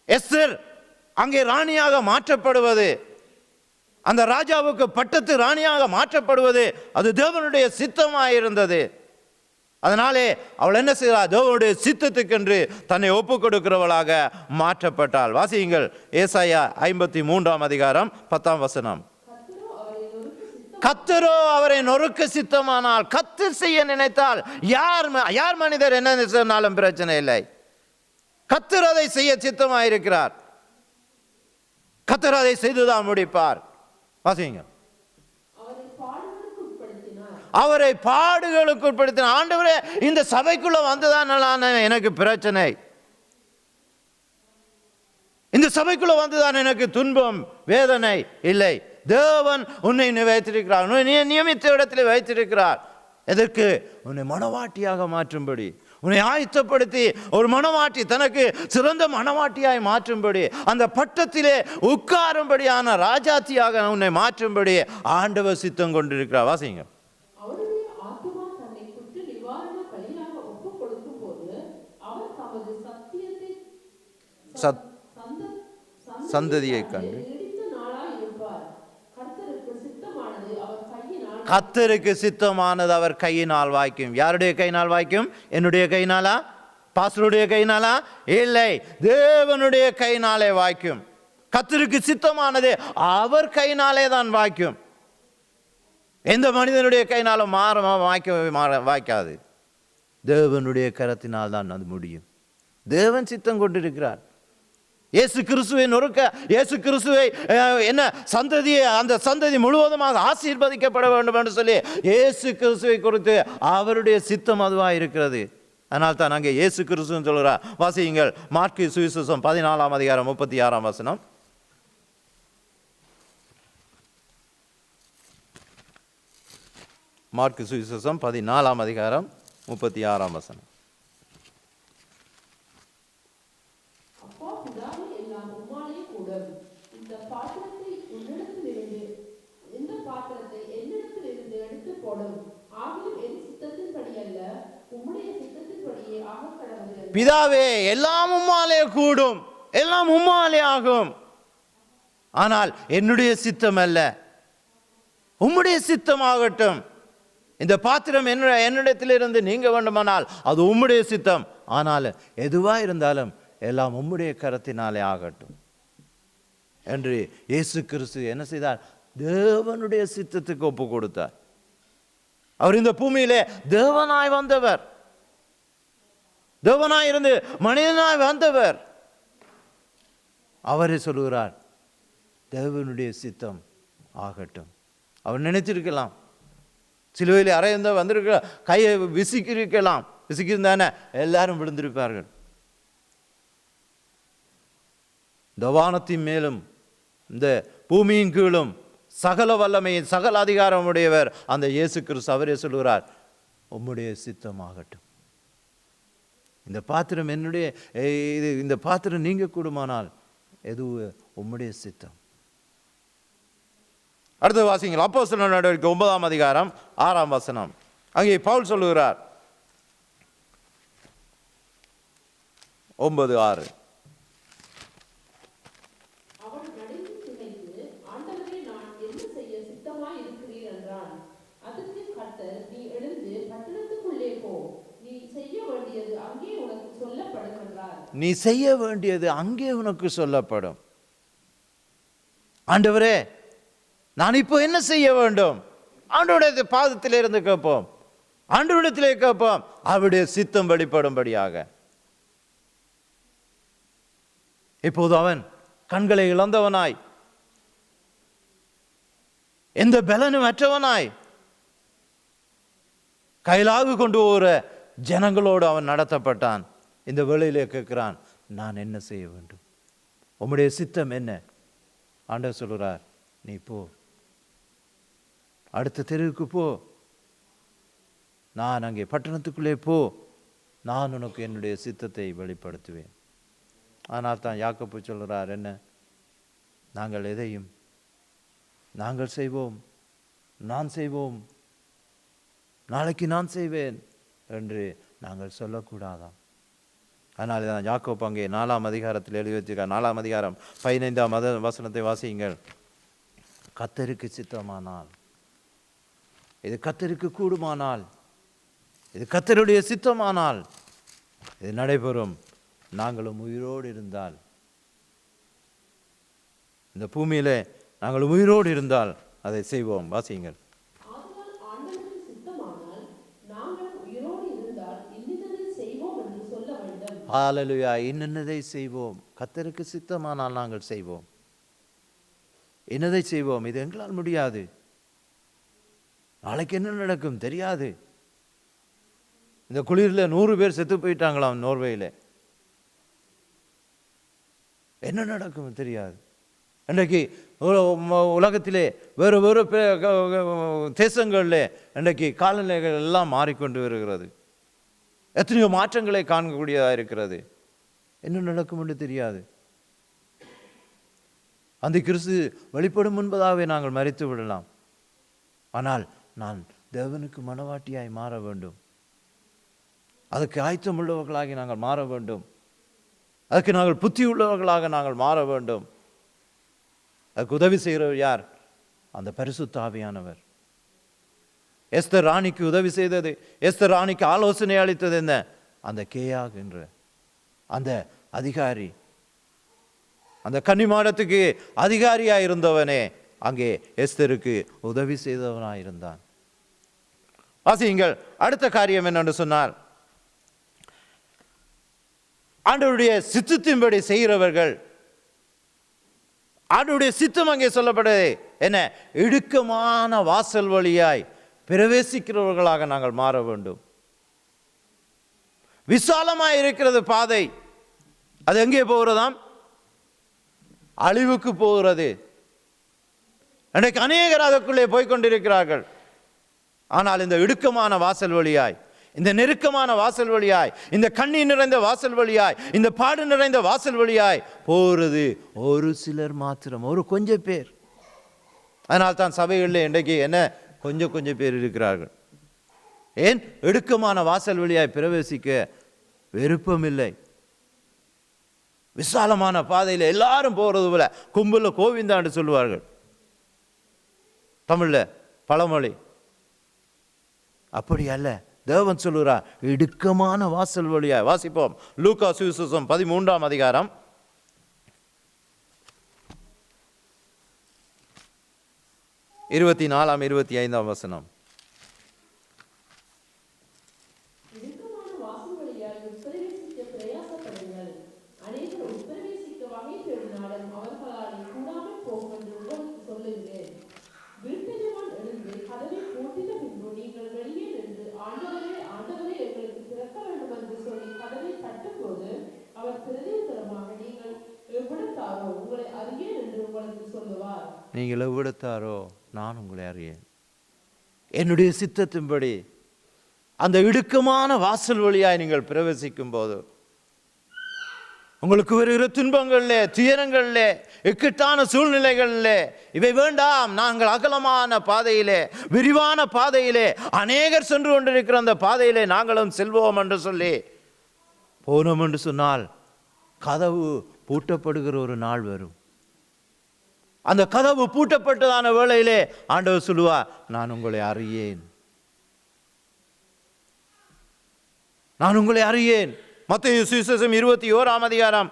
S2: எஸ்தர் அங்கே ராணியாக மாற்றப்படுவது, அந்த ராஜாவுக்கு பட்டத்து ராணியாக மாற்றப்படுவது, அது தேவனுடைய சித்தமாயிருந்தது. அதனாலே அவள் என்ன செய்தார்? தேவனுடைய சித்தத்துக்கென்று தன்னை ஒப்புக் கொடுக்கிறவளாக மாற்றப்பட்டாள். வாசியுங்கள் ஏசாயா 53 அதிகாரம் 10 கர்த்தரோ அவரை நொறுக்க சித்தமானால், கர்த்தர் செய்ய நினைத்தால் யார் மனிதர் என்ன சொன்னாலும் பிரச்சனை இல்லை. கர்த்தர் அதை செய்ய சித்தமாயிருக்கிறார், கர்த்தர் அதை செய்துதான் முடிப்பார். வாசிங்க, அவரை பாடுகளுக்கு உட்படுத்தினார். ஆண்டவரே, இந்த சபைக்குள்ள வந்துதான் எனக்கு பிரச்சனை, இந்த சபைக்குள்ள வந்துதான் எனக்கு துன்பம் வேதனை இல்லை. தேவன் உன்னை வைத்திருக்கிறார், நியமித்த இடத்தில் வைத்திருக்கிறார். எதற்கு? உன்னை மனவாட்டியாக மாற்றும்படி, உன்னை ஆயத்தப்படுத்தி ஒரு மனவாட்டி, தனக்கு சிறந்த மனவாட்டியாய் மாற்றும்படி, அந்த பட்டத்திலே உட்காரும்படியான ராஜாத்தியாக உன்னை மாற்றும்படி ஆண்டவர் சித்தம் கொண்டிருக்கிறார். வாசிங்க, சந்ததியை கண்டு கர்த்தருக்கு சித்தமானது அவர் கையினால் வாய்க்கும். யாருடைய கையினால் வாய்க்கும்? என்னுடைய கையினாலா? பாஸ்டருடைய கையினாலா? இல்லை, தேவனுடைய கையினாலே வாய்க்கும். கர்த்தருக்கு சித்தமானது அவர் கையினாலே தான் வாய்க்கும். எந்த மனிதனுடைய கையினாலும் வாய்க்காது. தேவனுடைய கரத்தினால் தான் அது முடியும். தேவன் சித்தம் கொண்டிருக்கிறார். இயேசு கிறிஸ்துவை நொறுக்க, இயேசு கிறிஸ்துவை என்ன சந்ததியை, அந்த சந்ததி முழுவதுமாக ஆசீர்வதிக்கப்பட வேண்டும் என்று சொல்லி இயேசு கிறிஸ்துவை குறித்து அவருடைய சித்தம் அதுவாக இருக்கிறது. அதனால் தான் அங்கே இயேசு கிறிஸ்துன்னு சொல்கிறார். வாசியுங்கள் மாற்கு சுவிசேஷம் 14 அதிகாரம் 36 மாற்கு சுவிசேஷம் 14 அதிகாரம் 36 பிதாவே, எல்லாம் உம்மாலே கூடும், எல்லாம் உம்மாலே ஆகும். ஆனால் என்னுடைய சித்தம் அல்ல, உம்முடைய சித்தமாகட்டும். இந்த பாத்திரம் என்னிடத்திலிருந்து நீங்க வேண்டுமானால் அது உம்முடைய சித்தம். ஆனால் எதுவா இருந்தாலும் எல்லாம் உம்முடைய கரத்தினாலே ஆகட்டும் என்று இயேசு கிறிஸ்து என்ன செய்தார்? தேவனுடைய சித்தத்துக்கு ஒப்பு கொடுத்தார். அவர் இந்த பூமியிலே தேவனாய் வந்தவர், தேவனாய் இருந்து மனிதனாய் வந்தவர். அவரே சொல்லுகிறார், தேவனுடைய சித்தம் ஆகட்டும். அவர் நினைச்சிருக்கலாம், சிலுவையில் அறையிருந்த வந்திருக்க கையை விசிக்கிருக்கலாம், விசிக்கிருந்தானே எல்லாரும் விழுந்திருப்பார்கள். இந்த வானத்தின் மேலும் இந்த பூமியின் கீழும் சகல வல்லமையின் சகல அதிகாரம் உடையவர் அந்த இயேசு கிறிஸ்து. அவரே சொல்லுகிறார், உம்முடைய சித்தமாகட்டும். இந்த பாத்திரம் என்னுடைய, இந்த பாத்திரம் நீங்க கூடுமானால் எது உம்முடைய சித்தம். அடுத்து வாசிங்கள். அப்போஸ்தலர் நடவடிக்கை 9ஆம் அதிகாரம் 6ஆம் வசனம். அங்கே பவுல் சொல்லுகிறார், 9:6.
S3: அவன் நடுங்கி திகைத்து, ஆண்டவரே, நான் என்ன செய்ய சித்தமாய் இருக்கிறீர் என்றான். அதற்கு கர்த்தர், நீ எழுந்து பட்டணத்துக்குள்ளே போ, நீ செய்ய வேண்டியது அங்கே உனக்கு சொல்லப்படும் என்றார்.
S2: நீ செய்ய வேண்டியது அங்கே உனக்கு சொல்லப்படும். ஆண்டவரே, நான் இப்போ என்ன செய்ய வேண்டும்? ஆண்டவருடைய பாதத்திலே இருந்து கேட்போம், ஆண்டவரிடத்திலே கேட்போம், அவருடைய சித்தம் வெளிப்படும்படியாக. இப்போது அவன் கண்களை இழந்தவனாய், எந்த பலனும் அற்றவனாய், கையிலாக கொண்டு போகிற ஜனங்களோடு அவன் நடத்தப்பட்டான். இந்த வேளையிலே கேட்கிறான், நான் என்ன செய்ய வேண்டும்? உம்முடைய சித்தம் என்ன? ஆண்டவர் சொல்கிறார், நீ போ, அடுத்த தெருவுக்கு போ, நான் அங்கே பட்டணத்துக்குள்ளே போ, நான் உனக்கு என்னுடைய சித்தத்தை வெளிப்படுத்துவேன். ஆனால் தான் யாக்கோபு சொல்கிறார், என்ன? நாங்கள் எதையும் நாங்கள் செய்வோம், நான் செய்வோம், நாளைக்கு நான் செய்வேன் என்று நாங்கள் சொல்லக்கூடாதாம். அதனால தான் யாக்கோபு அங்கே 4ஆம் அதிகாரத்தில் எழுதி வச்சிருக்கார். 4ஆம் அதிகாரம் 15ஆம் வசனத்தை வாசியுங்கள். கர்த்தருக்கு சித்தமானால், இது கர்த்தருக்கு கூடுமானால், இது கர்த்தருடைய சித்தமானால் இது நடைபெறும். நாங்களும் உயிரோடு இருந்தால், இந்த பூமியிலே நாங்கள் உயிரோடு இருந்தால் அதை செய்வோம். வாசியுங்கள்.
S3: ஆதலால் ஆண்டவரின் சித்தமானால் நாங்கள் உயிரோடு இருந்தால் இன்னதை செய்வோம் என்று சொல்ல வேண்டும்.
S2: ஹல்லேலூயா. இன்னதை செய்வோம். கர்த்தருக்கு சித்தமானால் நாங்கள் செய்வோம். என்னதை செய்வோம்? இது எங்களால் முடியாது. நாளைக்கு என்ன நடக்கும் தெரியாது. இந்த குளிரில் 100 பேர் செத்து போயிட்டாங்களாம் நோர்வேயில். என்ன நடக்கும் தெரியாது. இன்றைக்கு உலகத்திலே வேறு வேறு தேசங்களில் இன்றைக்கு காலநிலைகள் எல்லாம் மாறிக்கொண்டு வருகிறது. எத்தனையோ மாற்றங்களை காணக்கூடியதாக இருக்கிறது. என்ன நடக்கும் என்று தெரியாது. அந்த கிறிஸ்து வெளிப்படும் முன்பதாகவே நாங்கள் மரித்து விடலாம். ஆனால் நான் தேவனுக்கு மனவாட்டியாய் மாற வேண்டும். அதுக்கு ஆயத்தம் உள்ளவர்களாகி நாங்கள் மாற வேண்டும். அதுக்கு நாங்கள் புத்தி உள்ளவர்களாக நாங்கள் மாற வேண்டும். அதுக்கு உதவி செய்கிறவர் யார்? அந்த பரிசுத்த ஆவியானவர். எஸ்தர் ராணிக்கு உதவி செய்தது, எஸ்தர் ராணிக்கு ஆலோசனை அளித்தது என்ன? அந்த கேயாக் என்ற அந்த அதிகாரி, அந்த கன்னிமாடத்துக்கு அதிகாரியாக இருந்தவனே அங்கே எஸ்தருக்கு உதவி செய்தவனாக இருந்தான். வாசியுங்கள். அடுத்த காரியம் என்னென்று சொன்னால், ஆண்டவருடைய சித்தத்தின்படி செய்கிறவர்கள், ஆண்டவருடைய சித்தம் அங்கே சொல்லப்படுது என்ன? இடுக்கமான வாசல் வழியாய் பிரவேசிக்கிறவர்களாக நாங்கள் மாற வேண்டும். விசாலமாய் இருக்கிறது பாதை, அது எங்கே போகிறதாம்? அழிவுக்கு போகிறது. இன்றைக்கு அநேகர் அதற்குள்ளே போய்கொண்டிருக்கிறார்கள். ஆனால் இந்த இடுக்கமான வாசல் வழியாய், இந்த நெருக்கமான வாசல் வழியாய், இந்த கண்ணீர் நிறைந்த வாசல் வழியாய், இந்த பாடு நிறைந்த வாசல் வழியாய் போகிறது ஒரு சிலர் மாத்திரம், ஒரு கொஞ்சம் பேர். அதனால் தான் சபைகளில் இன்றைக்கு என்ன கொஞ்சம் பேர் இருக்கிறார்கள். ஏன்? இடுக்கமான வாசல் வழியாய் பிரவேசிக்க விருப்பமில்லை. விசாலமான பாதையில் எல்லாரும் போகிறது போல கும்பல கோவிந்தான்னு சொல்லுவார்கள் தமிழ்ல பழமொழி. அப்படி அல்ல. தேவன் சொல்லுகிறார் இடுக்கமான வாசல் வழியாய். வாசிப்போம். லூக்கா சுவிசேஷம் 13ஆம் அதிகாரம் 24ஆம் 25ஆம் வசனம். நீங்கள் எவ்விடத்தாரோ நான் உங்களை அறியேன். என்னுடைய சித்தத்தின்படி அந்த இடுக்கமான வாசல் வழியாய் நீங்கள் பிரவேசிக்கும் போது உங்களுக்கு வருகிற துன்பங்களிலே, துயரங்களிலே, இக்கட்டான சூழ்நிலைகளிலே இவை வேண்டாம். நாங்கள் அகலமான பாதையிலே, விரிவான பாதையிலே, அநேகர் சென்று கொண்டிருக்கிற அந்த பாதையிலே நாங்களும் செல்வோம் என்று சொல்லி போனோம் என்று சொன்னால் கதவு பூட்டப்படுகிற ஒரு நாள் வரும். அந்த கதவு பூட்டப்பட்டதான வேளையிலே ஆண்டவர் சொல்லுவார், நான் உங்களை அறியேன், நான் உங்களை அறியேன். மத்தேயு சுவிசேஷம் 21ஆம் அதிகாரம்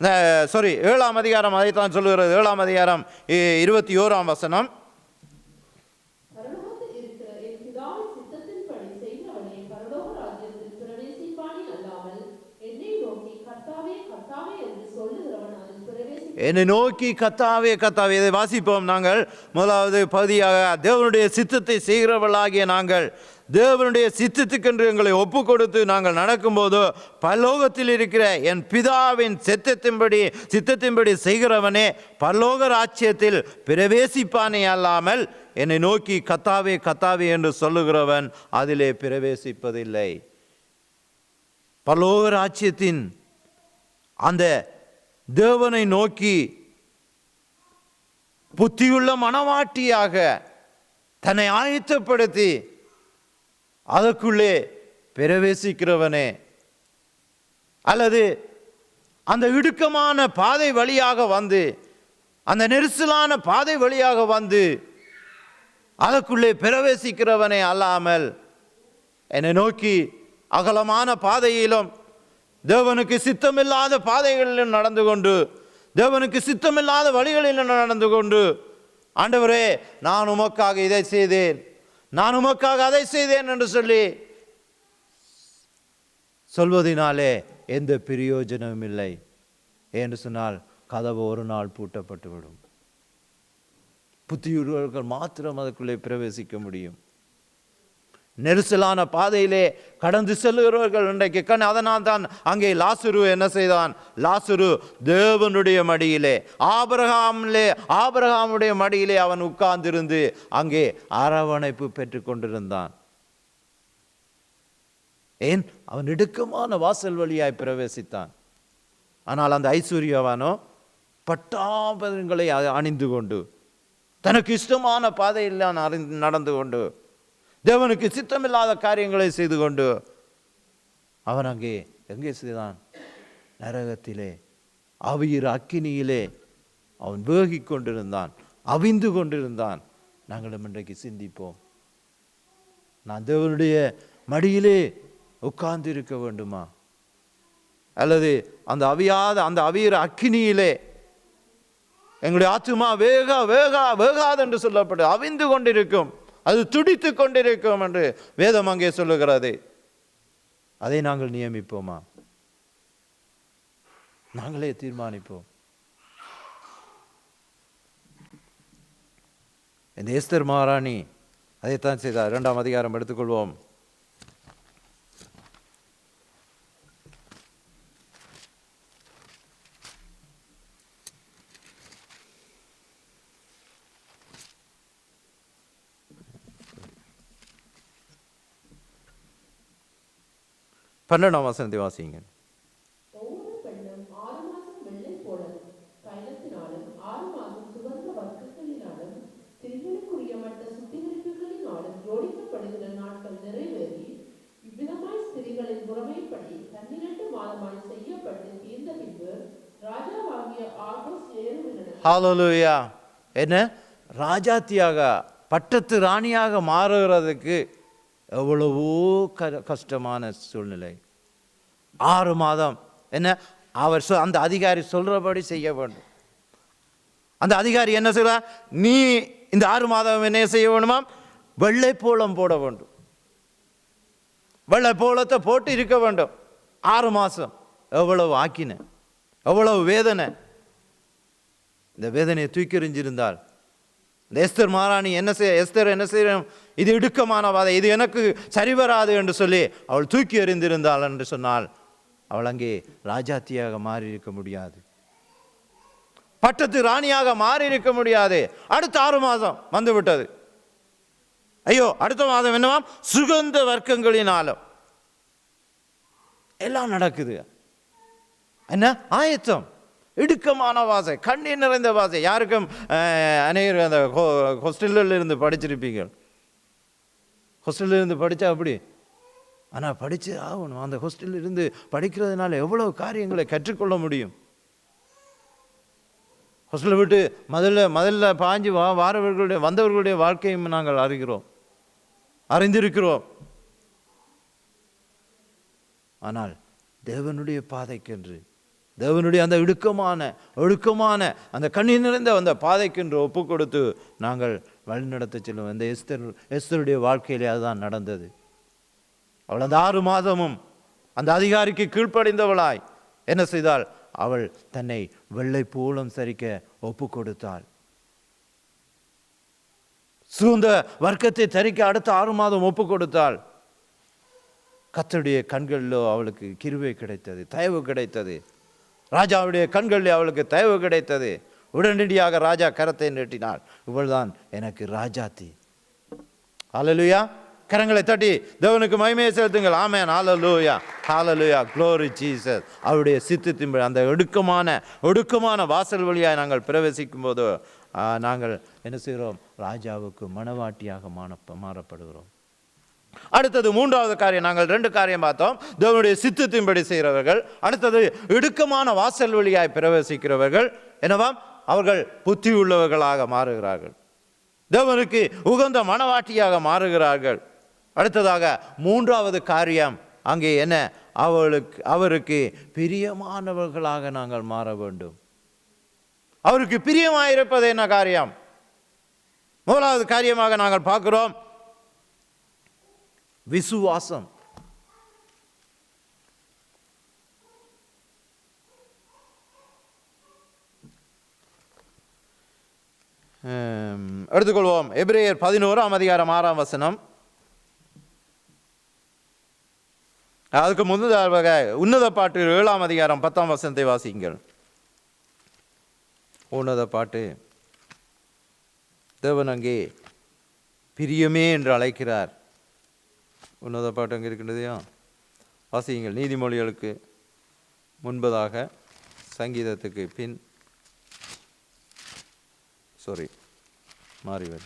S2: 7ஆம் அதிகாரம் அதைத்தான் சொல்லுகிறது. 7ஆம் அதிகாரம் 21ஆம் வசனம்.
S3: பரலோகத்தில் இருக்கிற என் பிதாவின் சித்தத்தின்படி செய்கிறவனே பரலோக ராஜ்யத்தில் பிரவேசிப்பானே அல்லாமல் என்னை நோக்கி கர்த்தாவே கர்த்தாவே என்று சொல்லுகிறவன் அதில் பிரவேசிப்பான்.
S2: என்னை நோக்கி கர்த்தாவே கர்த்தாவே. இதை வாசிப்போம். நாங்கள் முதலாவது பகுதியாக தேவனுடைய சித்தத்தை செய்கிறவர்களாகிய நாங்கள் தேவனுடைய சித்தத்துக்கென்று எங்களை ஒப்பு கொடுத்து நாங்கள் நடக்கும்போது பரலோகத்தில் இருக்கிற என் பிதாவின் சித்தத்தின்படி செய்கிறவனே பரலோக ராஜ்யத்தில் பிரவேசிப்பானே அல்லாமல் என்னை நோக்கி கர்த்தாவே கர்த்தாவே என்று சொல்லுகிறவன் அதிலே பிரவேசிப்பதில்லை. பரலோக ராஜ்யத்தின் அந்த தேவனை நோக்கி புத்தியுள்ள மனவாட்டியாக தன்னை ஆயத்தப்படுத்தி அதற்குள்ளே பிரவேசிக்கிறவனே, அல்லது அந்த இடுக்கமான பாதை வழியாக வந்து, அந்த நெரிசலான பாதை வழியாக வந்து அதற்குள்ளே பிரவேசிக்கிறவனே அல்லாமல் என்னை நோக்கி அகலமான பாதையிலும் தேவனுக்கு சித்தமில்லாத பாதைகளிலும் நடந்து கொண்டு, தேவனுக்கு சித்தமில்லாத வழிகளிலும் நடந்து கொண்டு, ஆண்டவரே நான் உமக்காக இதை செய்தேன், நான் உமக்காக அதை செய்தேன் என்று சொல்லி சொல்வதனாலே எந்த பிரயோஜனமும் இல்லை. என்று சொன்னால் கதவு ஒரு நாள் பூட்டப்பட்டுவிடும். புத்தியுள்ளவர்கள் மாத்திரம் அதற்குள்ளே பிரவேசிக்க முடியும். நெரிசலான பாதையிலே கடந்து செல்லுகிறவர்கள் இன்றைக்கு அதனால் தான் அங்கே லாசரு என்ன செய்தான்? லாசரு தேவனுடைய மடியிலே, ஆபிரகாமுடைய மடியிலே அவன் உட்கார்ந்திருந்து அங்கே அரவணைப்பு பெற்று கொண்டிருந்தான். ஏன்? அவன் இடுக்கமான வாசல் வழியாய் பிரவேசித்தான். ஆனால் அந்த ஐஸ்வர்யவானோ பட்டாபங்களை அணிந்து கொண்டு தனக்கு இஷ்டமான பாதையில் நடந்து கொண்டு தேவனுக்கு சித்தமில்லாத காரியங்களை செய்து கொண்டு அவன் அங்கே எங்கே செய்தான்? நரகத்திலே அவியிற அக்கினியிலே அவன் வேகிக் கொண்டிருந்தான், அவிந்து கொண்டிருந்தான். நாங்களும் இன்றைக்கு சிந்திப்போம், நான் தேவனுடைய மடியிலே உட்கார்ந்து இருக்க வேண்டுமா, அல்லது அந்த அவியிற அக்கினியிலே எங்களுடைய ஆத்துமா வேகாது என்று சொல்லப்பட்டு அவிந்து கொண்டிருக்கும், அது துடித்து கொண்டிருக்கும் என்று வேதம் அங்கே சொல்லுகிறது. அதை நாங்கள் நியமிப்போமா? நாங்களே தீர்மானிப்போம். இந்த எஸ்தர் மகாராணி அதைத்தான் செய்தார். 2ஆம் அதிகாரம் எடுத்துக்கொள்வோம். பன்னெண்டாம் வசனத்தை வாசிங்க.
S3: ஒவ்வொரு பெண்ணும் 6 மாதம் வெள்ளை போடலும் தைலத்தினாலும் 6 மாதம் சுகந்த வர்க்கங்களினாலும் ஸ்திரீகளுக்குரிய மற்ற சுத்திகரிப்புகளினாலும் ஜோடிக்கப்படுகிற நாட்கள் நிறைவேறி இவ்விதமாய் ஸ்திரீகளின் முறைமைப்படி 12 மாதமாய் செய்யப்பட்டு தீர்ந்த பின்பு ராஜாவாகிய ஆகோஸ் ஏறுவினர்.
S2: ஹல்லேலூயா. என்ன? ராஜாத்தியாக பட்டத்து ராணியாக மாறுகிறதுக்கு எவ்வளவோ கஷ்டமான சூழ்நிலை. 6 மாதம் என்ன? அவர் அந்த அதிகாரி சொல்றபடி செய்ய வேண்டும். அந்த அதிகாரி என்ன சொல்றார்? நீ இந்த 6 மாதம் என்ன செய்ய வேண்டுமா? வெள்ளை போலம் போட வேண்டும். வெள்ளை போலத்தை போட்டு இருக்க வேண்டும் 6 மாதம். எவ்வளவு ஆக்கின, எவ்வளவு வேதனை. இந்த வேதனையை தூக்கி எறிஞ்சிருந்தால் எஸ்தர் மகாராணி என்ன செய்ய, இது இடுக்கமான வாதை, இது எனக்கு சரிவராது என்று சொல்லி அவள் தூக்கி எறிந்திருந்தாள் என்று சொன்னால் அவள் அங்கே ராஜாத்தியாக மாறி இருக்க முடியாது, பட்டத்து ராணியாக மாறி இருக்க முடியாது. அடுத்த 6 மாதம் வந்து விட்டது. ஐயோ, அடுத்த மாதம் என்னவாம்? சுகந்த வர்க்கங்களினாலும் எல்லாம் நடக்குது. என்ன ஆயத்தம், இடுக்கமான வாசை, கண்ணீர் நிறைந்த வாசை. யாருக்கும் அநேகர் அந்த ஹாஸ்டலில் இருந்து படிச்சிருப்பீங்க. ஹாஸ்டலில் இருந்து படித்தா அப்படி, ஆனால் படித்து ஆகணும். அந்த ஹாஸ்டலில் இருந்து படிக்கிறதுனால எவ்வளோ காரியங்களை கற்றுக்கொள்ள முடியும். ஹாஸ்டலை விட்டு முதல்ல பாஞ்சு வந்தவர்களுடைய வாழ்க்கையும் நாங்கள் அறிந்திருக்கிறோம். ஆனால் தேவனுடைய பாதைக்கென்று, தேவனுடைய அந்த ஒழுக்கமான அந்த கண்ணீர் நிறைந்த அந்த பாதைக்கென்று ஒப்பு கொடுத்து நாங்கள் வழிநடத்த செல்வோம். அந்த எஸ்தருடைய வாழ்க்கையிலே அதுதான் நடந்தது. அவள் அந்த 6 மாதமும் அந்த அதிகாரிக்கு கீழ்ப்படிந்தவளாய் என்ன செய்தாள்? அவள் தன்னை வெள்ளை பூலம் சரிக்க ஒப்பு கொடுத்தாள். சூழ்ந்த வர்க்கத்தை தரிக்க அடுத்த 6 மாதம் ஒப்பு கொடுத்தாள். கர்த்தருடைய கண்களிலோ அவளுக்கு கிருபை கிடைத்தது, தயவு கிடைத்தது. ராஜாவுடைய கண்களில் அவளுக்கு தயவு கிடைத்தது. உடனடியாக ராஜா கரத்தை நீட்டினாள். இவள்தான் எனக்கு ராஜாத்தி. ஹல்லேலூயா. கரங்களை தட்டி தேவனுக்கு மகிமையை செலுத்துங்கள். ஆமென். ஹல்லேலூயா, ஹல்லேலூயா, க்ளோரி ஜீசஸ். அவருடைய சித்தத்தின் அந்த ஒடுக்கமான வாசல் வழியாக நாங்கள் பிரவேசிக்கும் போது நாங்கள் என்ன செய்கிறோம்? ராஜாவுக்கு மணவாட்டியாக மாறப்படுகிறோம். அடுத்தது 3வது காரியம். நாங்கள் 2 காரியம் பார்த்தோம். தேவனுடைய சித்தத்தின்படி செய்கிறவர்கள். அடுத்தது இடுக்கமான வாசல் வழியாய் பிரவேசிக்கிறவர்கள். என்னவாம்? அவர்கள் புத்தி உள்ளவர்களாக மாறுகிறார்கள், தேவனுக்கு உகந்த மணவாட்டியாக மாறுகிறார்கள். அடுத்ததாக 3வது காரியம் அங்கே என்ன? அவருக்கு பிரியமானவர்களாக நாங்கள் மாற வேண்டும். அவருக்கு பிரியமாயிருப்பது என்ன காரியம்? 1வது காரியமாக நாங்கள் பார்க்கிறோம் விசுவாசம். எடுத்துக்கொள்வோம். எபிரேயர் 11ஆம் அதிகாரம் 6ஆம் வசனம். அதுக்கு முன்னதாக உன்னத பாட்டு 7ஆம் அதிகாரம் 10ஆம் வசனத்தை வாசியுங்கள். உன்னத பாட்டு தேவன் அங்கே பிரியமே என்று அழைக்கிறார். உன்னத பாட்டு அங்கே இருக்கின்றதையா? வாசியுங்கள். நீதிமொழிகளுக்கு முன்பதாக, சங்கீதத்துக்கு பின், மாறிவர்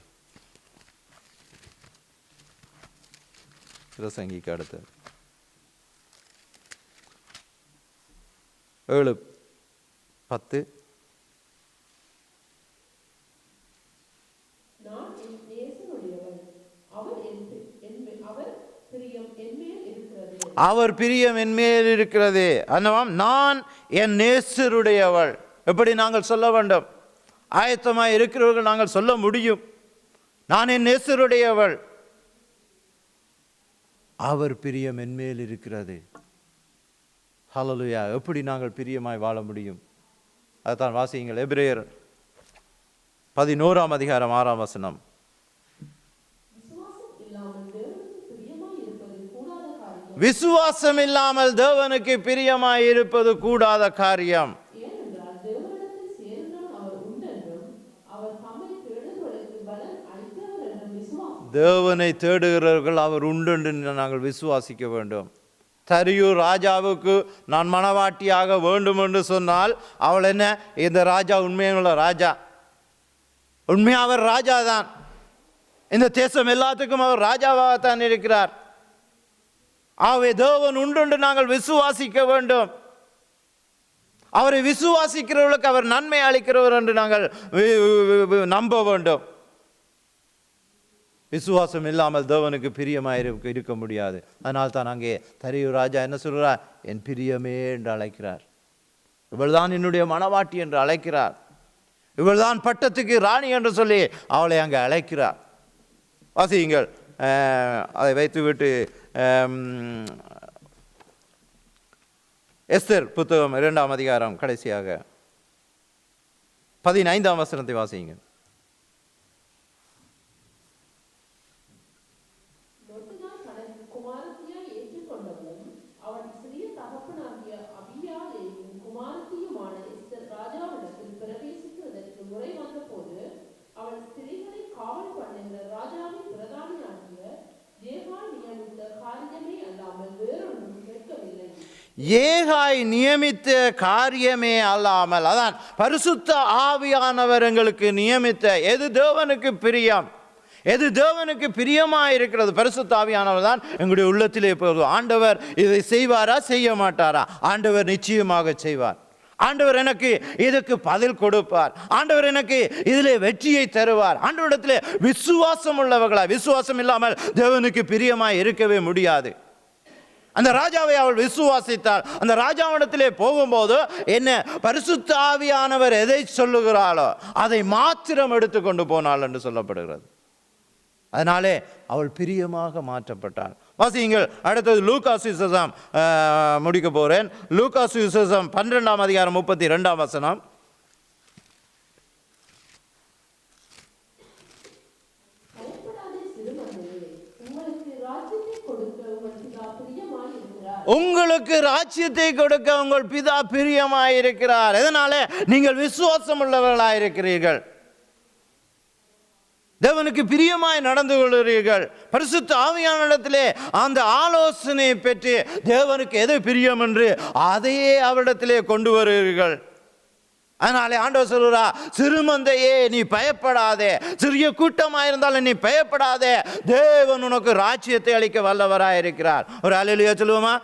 S2: பிரசங்கிக்கு அடுத்து 7:10. அவர் பிரியம் என்மேல் இருக்கிறது. அன்னவாம் நான் என் நேசருடையவள். எப்படி நாங்கள் சொல்ல வேண்டும்? ஆயத்தமாய் இருக்கிறவர்கள் நாங்கள் சொல்ல முடியும், நான் என் நேசருடையவள், அவர் பிரியம் என்மேல் இருக்கிறது. ஹல்லேலூயா. எப்படி நாங்கள் பிரியமாய் வாழ முடியும்? அதுதான் வாசியுங்கள். எபிரேயர் 11ஆம் அதிகாரம் 6ஆம் வசனம். விசுவாசம் இல்லாமல் தேவனுக்கு பிரியமாய் இருப்பது கூடாத காரியம். தேவனை தேடுகிறவர்கள் அவர் உண்டு என்று நாங்கள் விசுவாசிக்க வேண்டும். தரியூர் ராஜாவுக்கு நான் மணவாட்டியாக வேண்டும் என்று சொன்னால் அவள் என்ன? இந்த ராஜா உண்மையான ராஜா, உண்மையாக அவர் ராஜா தான். இந்த தேசம் எல்லாத்துக்கும் அவர் ராஜாவாகத்தான் இருக்கிறார். ஆகவே தேவன் உண்டு என்று நாங்கள் விசுவாசிக்க வேண்டும். அவரை விசுவாசிக்கிறவர்களுக்கு அவர் நன்மை அளிக்கிறவர் என்று நாங்கள் நம்ப வேண்டும். விசுவாசம் இல்லாமல் தேவனுக்கு பிரியமாக இருக்க முடியாது. அதனால் தான் அங்கே தரியூர் ராஜா என்ன சொல்கிறார்? என் பிரியமே என்று அழைக்கிறார். இவள்தான் என்னுடைய மணவாட்டி என்று அழைக்கிறார். இவள்தான் பட்டத்துக்கு ராணி என்று சொல்லி அவளை அங்கே அழைக்கிறார். வாசியுங்கள். அதை வைத்துவிட்டு எஸ்தர் புத்தகம் 2ஆம் அதிகாரம் கடைசியாக 15ஆம் வசனத்தை வாசியுங்கள். ஏகாய் நியமித்த காரியமே அல்லாமல், அதான் பரிசுத்த ஆவியானவர் எங்களுக்கு நியமித்த, எது தேவனுக்கு பிரியம், எது தேவனுக்கு பிரியமாக இருக்கிறது, பரிசுத்த ஆவியானவர் தான் எங்களுடைய உள்ளத்திலே போகுது. ஆண்டவர் இதை செய்வாரா செய்ய மாட்டாரா? ஆண்டவர் நிச்சயமாக செய்வார். ஆண்டவர் எனக்கு இதுக்கு பதில் கொடுப்பார். ஆண்டவர் எனக்கு இதிலே வெற்றியை தருவார். ஆண்டவரிடத்திலே விசுவாசம் உள்ளவர்களா, விசுவாசம் இல்லாமல் தேவனுக்கு பிரியமாய் இருக்கவே முடியாது. அந்த ராஜாவை அவள் விசுவாசித்தாள். அந்த ராஜாவிடத்திலே போகும்போது என்ன, பரிசுத்த ஆவியானவர் எதை சொல்லுகிறாளோ அதை மாத்திரம் எடுத்துக்கொண்டு போனாள் என்று சொல்லப்படுகிறது. அதனாலே அவள் பிரியமாக மாற்றப்பட்டாள். வாசியுங்கள் அடுத்தது லூக்கா சுவிசேஷம், முடிக்க போறேன். லூக்கா சுவிசேஷம் 12ஆம் அதிகாரம் 32ஆம் வசனம். உங்களுக்கு ராஜ்யத்தை கொடுக்க உங்கள் பிதா பிரியமாயிருக்கிறார். எதனால? நீங்கள் விசுவாசம் உள்ளவர்களாயிருக்கிறீர்கள், தேவனுக்கு பிரியமாய் நடந்து கொள்கிறீர்கள். பரிசுத்த ஆவியானிடத்திலே அந்த ஆலோசனை பெற்று தேவனுக்கு எது பிரியம் என்று அதையே அவரிடத்திலே கொண்டு வருகிறீர்கள். அதனாலே ஆண்டவர் சொல்கிறா, சிறுமந்தையே நீ பயப்படாதே, சிறிய கூட்டமாயிருந்தாலும் நீ பயப்படாதே, தேவன் உனக்கு ராஜ்யத்தை அளிக்க வல்லவராயிருக்கிறார். ஒரு அல்லேலூயா சொல்லுவோமா?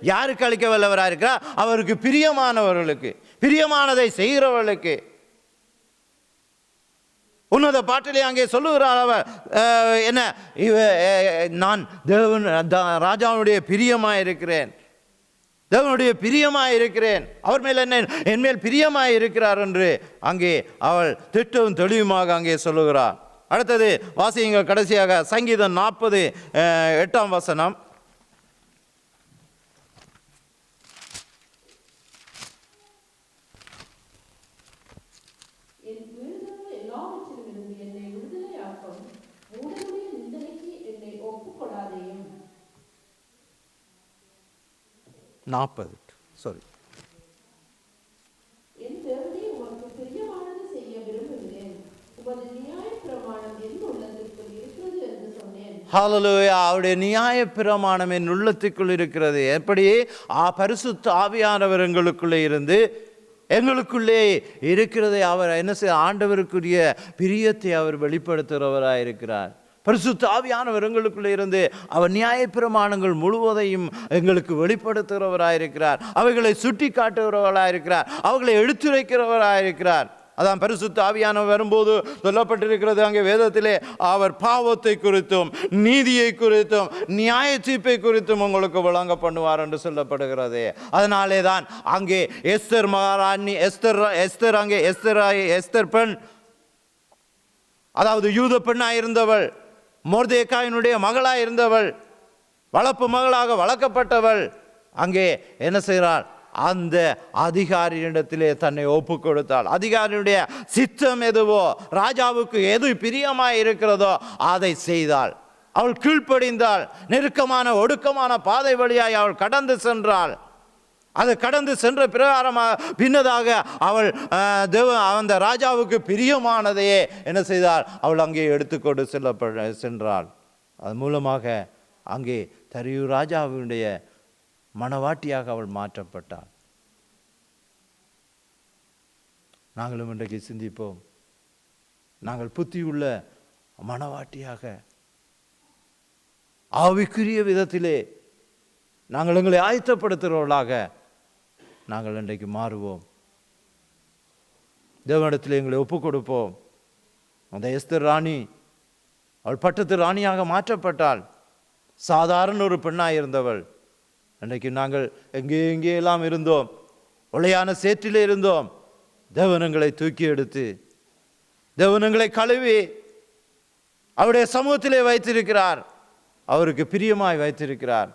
S2: யாருக்கு அளிக்க வல்லவராயிருக்கிறார்? அவருக்கு பிரியமானவர்களுக்கு, பிரியமானதை செய்கிறவர்களுக்கு. உன்னத பாட்டிலே அங்கே சொல்லுகிறார் அவர், என்ன, நான் தேவன் ராஜாவுடைய பிரியமாக இருக்கிறேன், தேவனுடைய பிரியமாக இருக்கிறேன், அவர் மேல் என்ன, என் மேல் பிரியமாக இருக்கிறார் என்று அங்கே அவள் திட்டவும் தெளிவுமாக அங்கே சொல்லுகிறார். அடுத்தது வாசியுங்கள் கடைசியாக சங்கீதம் 40:8ஆம் வசனம். ஹல்லேலூயா. அவருடைய நியாய பிரமாணம் என் உள்ளத்துக்குள் இருக்கிறது. எப்படி? பரிசுத்த ஆவியானவர் எங்களுக்குள்ளே இருந்து எங்களுக்குள்ளே இருக்கிறதை அவர் என்ன செய்ய, ஆண்டவருக்குரிய பிரியத்தை அவர் வெளிப்படுத்துகிறவராக இருக்கிறார். பரிசுத்த ஆவியானவர் எங்களுக்குள்ளே இருந்து அவர் நியாயப்பிரமாணங்கள் முழுவதையும் எங்களுக்கு வெளிப்படுத்துகிறவராயிருக்கிறார். அவைகளை சுட்டி காட்டுகிறவராயிருக்கிறார். அவைகளை எடுத்துரைக்கிறவராயிருக்கிறார். அதான் பரிசுத்த ஆவியானவர் வரும்போது சொல்லப்பட்டிருக்கிறது அங்கே வேதத்திலே, அவர் பாவத்தை குறித்தும் நீதியை குறித்தும் நியாய தீர்ப்பை குறித்தும் உங்களுக்கு வழங்க பண்ணுவார் என்று சொல்லப்படுகிறது. அதனாலே தான் அங்கே எஸ்தர் மகாராணி, எஸ்தர் அங்கே எஸ்தர் பெண், அதாவது யூத பெண்ணாக இருந்தவள், மொர்தெகாயினுடைய மகளாக இருந்தவள், வளர்ப்பு மகளாக வளர்க்கப்பட்டவள், அங்கே என்ன செய்கிறாள், அந்த அதிகாரியிடத்திலே தன்னை ஒப்பு கொடுத்தாள். அதிகாரியுடைய சித்தம் எதுவோ, ராஜாவுக்கு எது பிரியமாய் இருக்கிறதோ அதை செய்தாள். அவள் கீழ்ப்படிந்தாள். நெருக்கமான ஒடுக்கமான பாதை வழியாய் அவள் கடந்து சென்றாள். அது கடந்து சென்ற பிரகாரமாக பின்னதாக அவள் அந்த ராஜாவுக்கு பிரியமானதையே என்ன செய்தாள், அவள் அங்கே எடுத்துக்கொண்டு சென்றாள். அது மூலமாக அங்கே தரியு ராஜாவுடைய மணவாட்டியாக அவள் மாற்றப்பட்டாள். நாங்களும் இன்றைக்கு சிந்திப்போம், நாங்கள் புத்தியுள்ள மணவாட்டியாக ஆவிக்குரிய விதத்திலே நாங்கள் எங்களை ஆயத்தப்படுத்துகிறவர்களாக நாங்கள் இன்றைக்கு மாறுவோம். தேவனிடத்தில் எங்களை ஒப்புக் கொடுப்போம். அந்த எஸ்தர் ராணி அவள் பட்டத்து ராணியாக மாற்றப்பட்டாள். சாதாரண ஒரு பெண்ணாக இருந்தவள். இன்றைக்கு நாங்கள் எங்கெல்லாம் இருந்தோம், ஒளையான சேற்றிலே இருந்தோம். தேவனங்களை தூக்கி எடுத்து, தேவனங்களை கழுவி அவருடைய சமூகத்திலே வைத்திருக்கிறார். அவருக்கு பிரியமாய் வைத்திருக்கிறார்.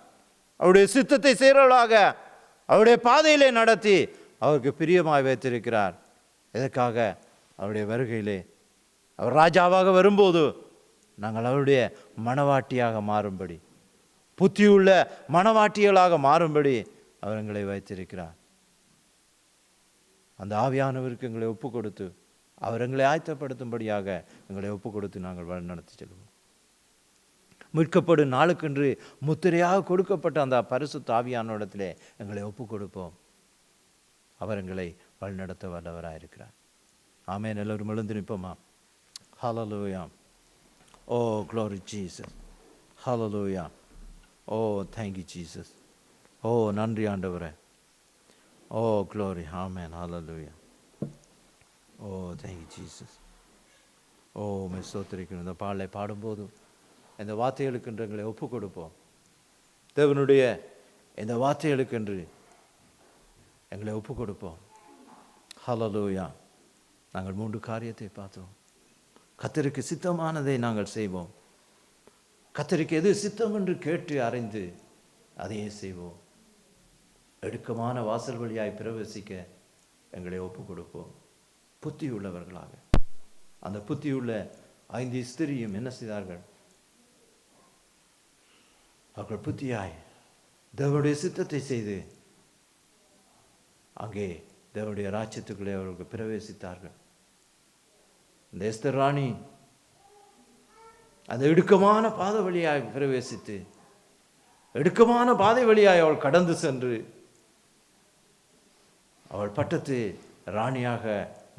S2: அவருடைய சித்தத்தை செய்கிறவர்களாக அவருடைய பாதையிலே நடத்தி அவருக்கு பிரியமாய் வைத்திருக்கிறார். எதற்காக? அவருடைய வருகையிலே அவர் ராஜாவாக வரும்போது நாங்கள் அவருடைய மணவாட்டியாக மாறும்படி, புத்தியுள்ள மணவாட்டிகளாக மாறும்படி அவர் எங்களை வைத்திருக்கிறார். அந்த ஆவியானவருக்கு எங்களை ஒப்பு கொடுத்து அவர் எங்களை ஆயத்தப்படுத்தும்படியாக எங்களை ஒப்பு கொடுத்து நாங்கள் வழி நடத்தி செல்வோம். மீட்கப்படும் நாளுக்கென்று முத்திரையாக கொடுக்கப்பட்ட அந்த பரிசுத்த ஆவியானவரிடத்திலே எங்களை ஒப்பு கொடுப்போம். அவர் எங்களை வழிநடத்த வல்லவராயிருக்கிறார். ஆமென். எல்லோரும் எழுந்து நிற்போமா? ஹல்லேலூயா. ஓ glory Jesus. Hallelujah. O thank you Jesus. ஓ நன்றி ஆண்டவரே. ஓ glory. Amen. Hallelujah. O thank you Jesus. ஓ உம்மை ஸ்தோத்திரிக்கிறோம். இந்த பாடலை பாடும்போது இந்த வார்த்தைகளுக்கென்று எங்களை ஒப்பு கொடுப்போம். தேவனுடைய இந்த வார்த்தைகளுக்கென்று எங்களை ஒப்பு கொடுப்போம். ஹல்லேலூயா. நாங்கள் 3 காரியத்தை பார்த்தோம். கர்த்தருக்கு சித்தமானதை நாங்கள் செய்வோம். கர்த்தருக்கு எது சித்தம் என்று கேட்டு அறிந்து அதையே செய்வோம். எடுக்கமான வாசல் வழியாய் பிரவேசிக்க எங்களை ஒப்பு கொடுப்போம். புத்தி உள்ளவர்களாக. அந்த புத்தியுள்ள 5 ஸ்திரியும் என்ன செய்தார்கள்? அவர்கள் புத்தியாய் தேவனுடைய சித்தத்தை செய்து அங்கே தேவனுடைய ராஜ்யத்துக்குள்ளே அவர்கள் பிரவேசித்தார்கள். இந்த எஸ்தர் ராணி அந்த இடுக்கமான பாதை வழியாய் பிரவேசித்து இடுக்கமான பாதை வழியாய் அவள் கடந்து சென்று அவள் பட்டத்து ராணியாக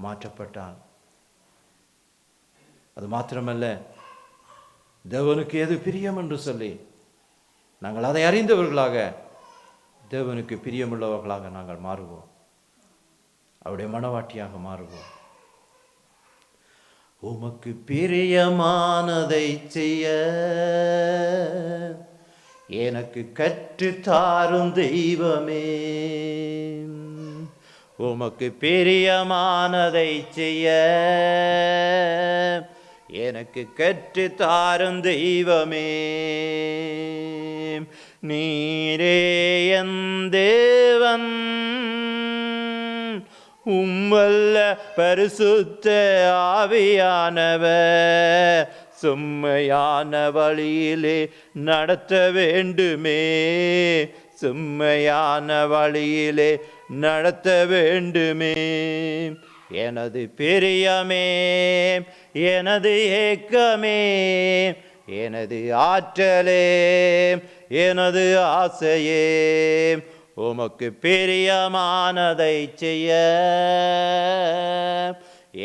S2: மாற்றப்பட்டாள். அது மாத்திரமல்ல, தேவனுக்கு எது பிரியம் என்று சொல்லி நாங்கள் அதை அறிந்தவர்களாக தேவனுக்கு பிரியமுள்ளவர்களாக நாங்கள் மாறுவோம். அவருடைய மனவாட்டியாக மாறுவோம். உமக்கு பிரியமானதை செய்ய எனக்கு கற்று தாரும் தெய்வமே. உமக்கு பிரியமானதை செய்ய எனக்கு கற்று தாரும் தெய்வமே. நீரே என் தேவன், உம்மல்ல பரிசுத்த ஆவியானவர் செம்மையான வழியிலே நடத்த வேண்டுமே. செம்மையான வழியிலே நடத்த வேண்டுமே. எனது பிரியமே, எனது ஏக்கமே, எனது ஆற்றலே, எனது ஆசையே, உமக்கு பிரியமானதை செய்ய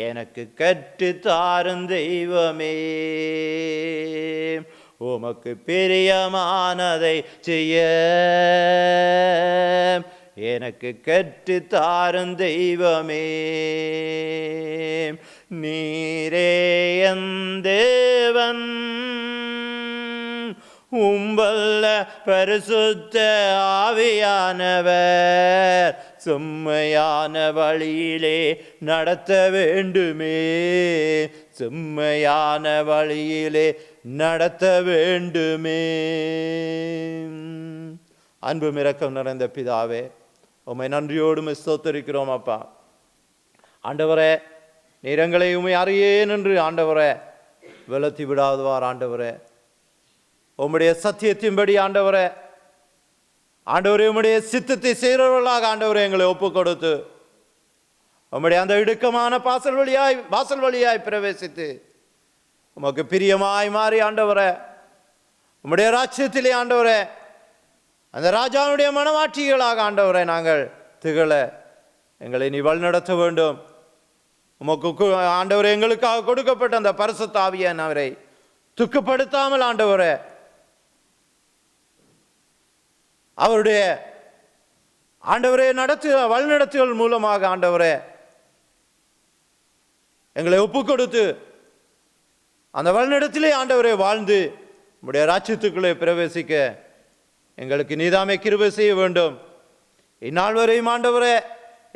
S2: எனக்கு கற்று தாரும் தெய்வமே. உமக்கு பிரியமானதை செய்ய எனக்கு கற்று தாரும் தெய்வமே. நீரே என் தேவன், உம்பல்ல பரிசுத்த ஆவியானவர் செம்மையான வழியிலே நடத்த வேண்டுமே. செம்மையான வழியிலே நடத்த வேண்டுமே. அன்பு இரக்கம் நிறைந்த பிதாவே, உம்மை நன்றியோடு ஸ்தோத்திரிக்கிறோம் அப்பா. ஆண்டவரே, நீர் எங்களை உம்மை அறியேன் என்று ஆண்டவரே வெளுத்தி விடாதவார் ஆண்டவரே, உம்முடைய சத்தியத்தின்படி ஆண்டவரே, ஆண்டவரே உம்முடைய சித்தத்தை செய்கிறவர்களாக ஆண்டவரே எங்களை ஒப்பு கொடுத்து உம்முடைய அந்த இடுக்கமான வாசல் வழியாய் பிரவேசித்து உமக்கு பிரியமாய் மாறி ஆண்டவரே உம்முடைய ராஜ்யத்திலே ஆண்டவரே அந்த ராஜாவுடைய மனவாட்டிகளாக ஆண்டவரே நாங்கள் திகழ எங்களை நீ வழிநடத்த வேண்டும். உமக்கு ஆண்டவரே எங்களுக்காக கொடுக்கப்பட்ட அந்த பரிசுத்த ஆவியானவரை துக்கப்படுத்தாமல் ஆண்டவரே அவருடைய ஆண்டவரே வழிநடத்துதல் மூலமாக ஆண்டவரே எங்களை ஒப்பு கொடுத்து அந்த வழிநடத்திலே ஆண்டவரே வாழ்ந்து உம்முடைய ராஜ்யத்துக்குள்ளே பிரவேசிக்க எங்களுக்கு நீதாமே கிருபை செய்ய வேண்டும். இந்நாள் வரையும் ஆண்டவரே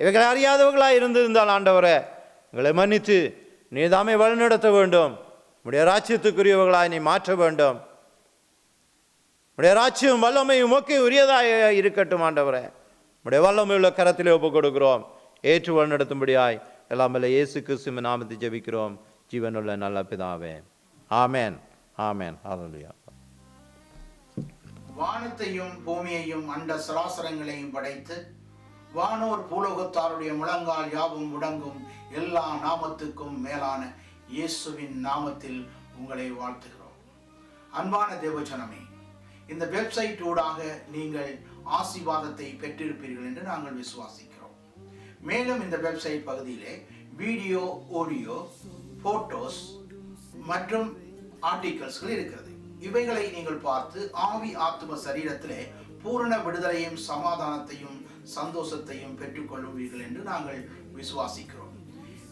S2: இவைகளை அறியாதவர்களாக இருந்திருந்தால் ஆண்டவரே எங்களை மன்னித்து நீதாமே வழிநடத்த வேண்டும். உம்முடைய ராஜ்யத்துக்குரியவர்களாய் நீ மாற்ற வேண்டும். உடைய ராஜ்யம் வல்லமையும் உமக்கு உரியதாக இருக்கட்டும் ஆண்டவரே. உடைய வல்லமை உள்ள கரத்திலே ஒப்பு கொடுக்கிறோம். ஏற்று வழிநடத்தும்படியாய் எல்லாம் வல்ல இயேசு கிறிஸ்துவின் நாமத்தை ஜெபிக்கிறோம் ஜீவனுள்ள நல்ல பிதாவே. ஆமென். ஆமென். ஹல்லேலூயா.
S4: வானத்தையும் பூமியையும் அண்ட சராசரங்களையும் படைத்து வானோர் பூலோகத்தாருடைய முழங்கால் யாவும் முடங்கும் எல்லா நாமத்துக்கும் மேலான இயேசுவின் நாமத்தில் உங்களை வாழ்த்துகிறோம். அன்பான தேவஜனமே, இந்த வெப்சைட் ஊடாக நீங்கள் ஆசீர்வாதத்தை பெற்றிருப்பீர்கள் என்று நாங்கள் விசுவாசிக்கிறோம். மேலும் இந்த வெப்சைட் பகுதியிலே வீடியோ, ஆடியோ, போட்டோஸ் மற்றும் ஆர்டிகல்ஸ்கள் இருக்கிறது. இவைகளை நீங்கள் பார்த்து ஆவி, ஆத்தும, சரீரத்திலே பூரண விடுதலையும் சமாதானத்தையும் சந்தோஷத்தையும் பெற்றுக்கொள்வீர்கள் என்று நாங்கள் விசுவாசிக்கிறோம்.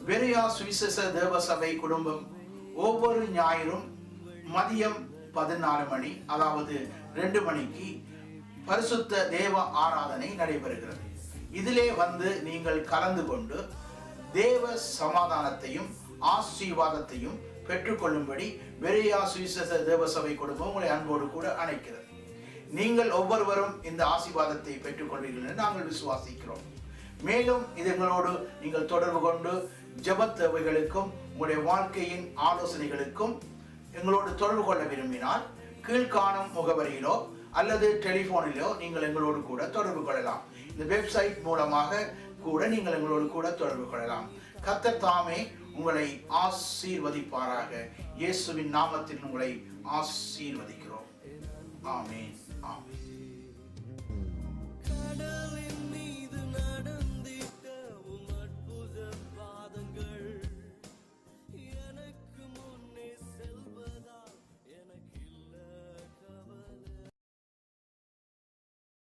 S4: பெரியா சுவிசேஷ தேவ சபை குடும்பம் ஒவ்வொரு ஞாயிறும் மதியம் 14 மணி, அதாவது 2 மணிக்கு பரிசுத்த தேவ ஆராதனை நடைபெறுகிறது. இதிலே வந்து நீங்கள் கலந்து கொண்டு தேவ சமாதானத்தையும் ஆசீர்வாதத்தையும் பெற்றுக்கொள்ளும்படி பெரியா சுவிசேஷ தேவ சபை குடும்பம் உங்களை அன்போடு கூட அழைக்கிறது. நீங்கள் ஒவ்வொருவரும் இந்த ஆசீர்வாதத்தை பெற்றுக்கொள்வீர்கள் என்று நாங்கள் விசுவாசிக்கிறோம். மேலும் இதங்களோடு நீங்கள் தொடர்பு கொண்டு ஜெப தேவைகளுக்கும் உங்களுடைய வாழ்க்கையின் ஆலோசனைகளுக்கும் எங்களோடு தொடர்பு கொள்ள விரும்பினால் கீழ்காணும் முகவரியிலோ அல்லது டெலிபோனிலோ நீங்கள் எங்களோடு கூட தொடர்பு கொள்ளலாம். இந்த வெப்சைட் மூலமாக கூட நீங்கள் எங்களோடு கூட தொடர்பு கொள்ளலாம். கர்த்தர் தாமே உங்களை ஆசீர்வதிப்பாராக. இயேசுவின் நாமத்தில் உங்களை ஆசீர்வதிக்கிறோம். ஆமென். ஆமென்.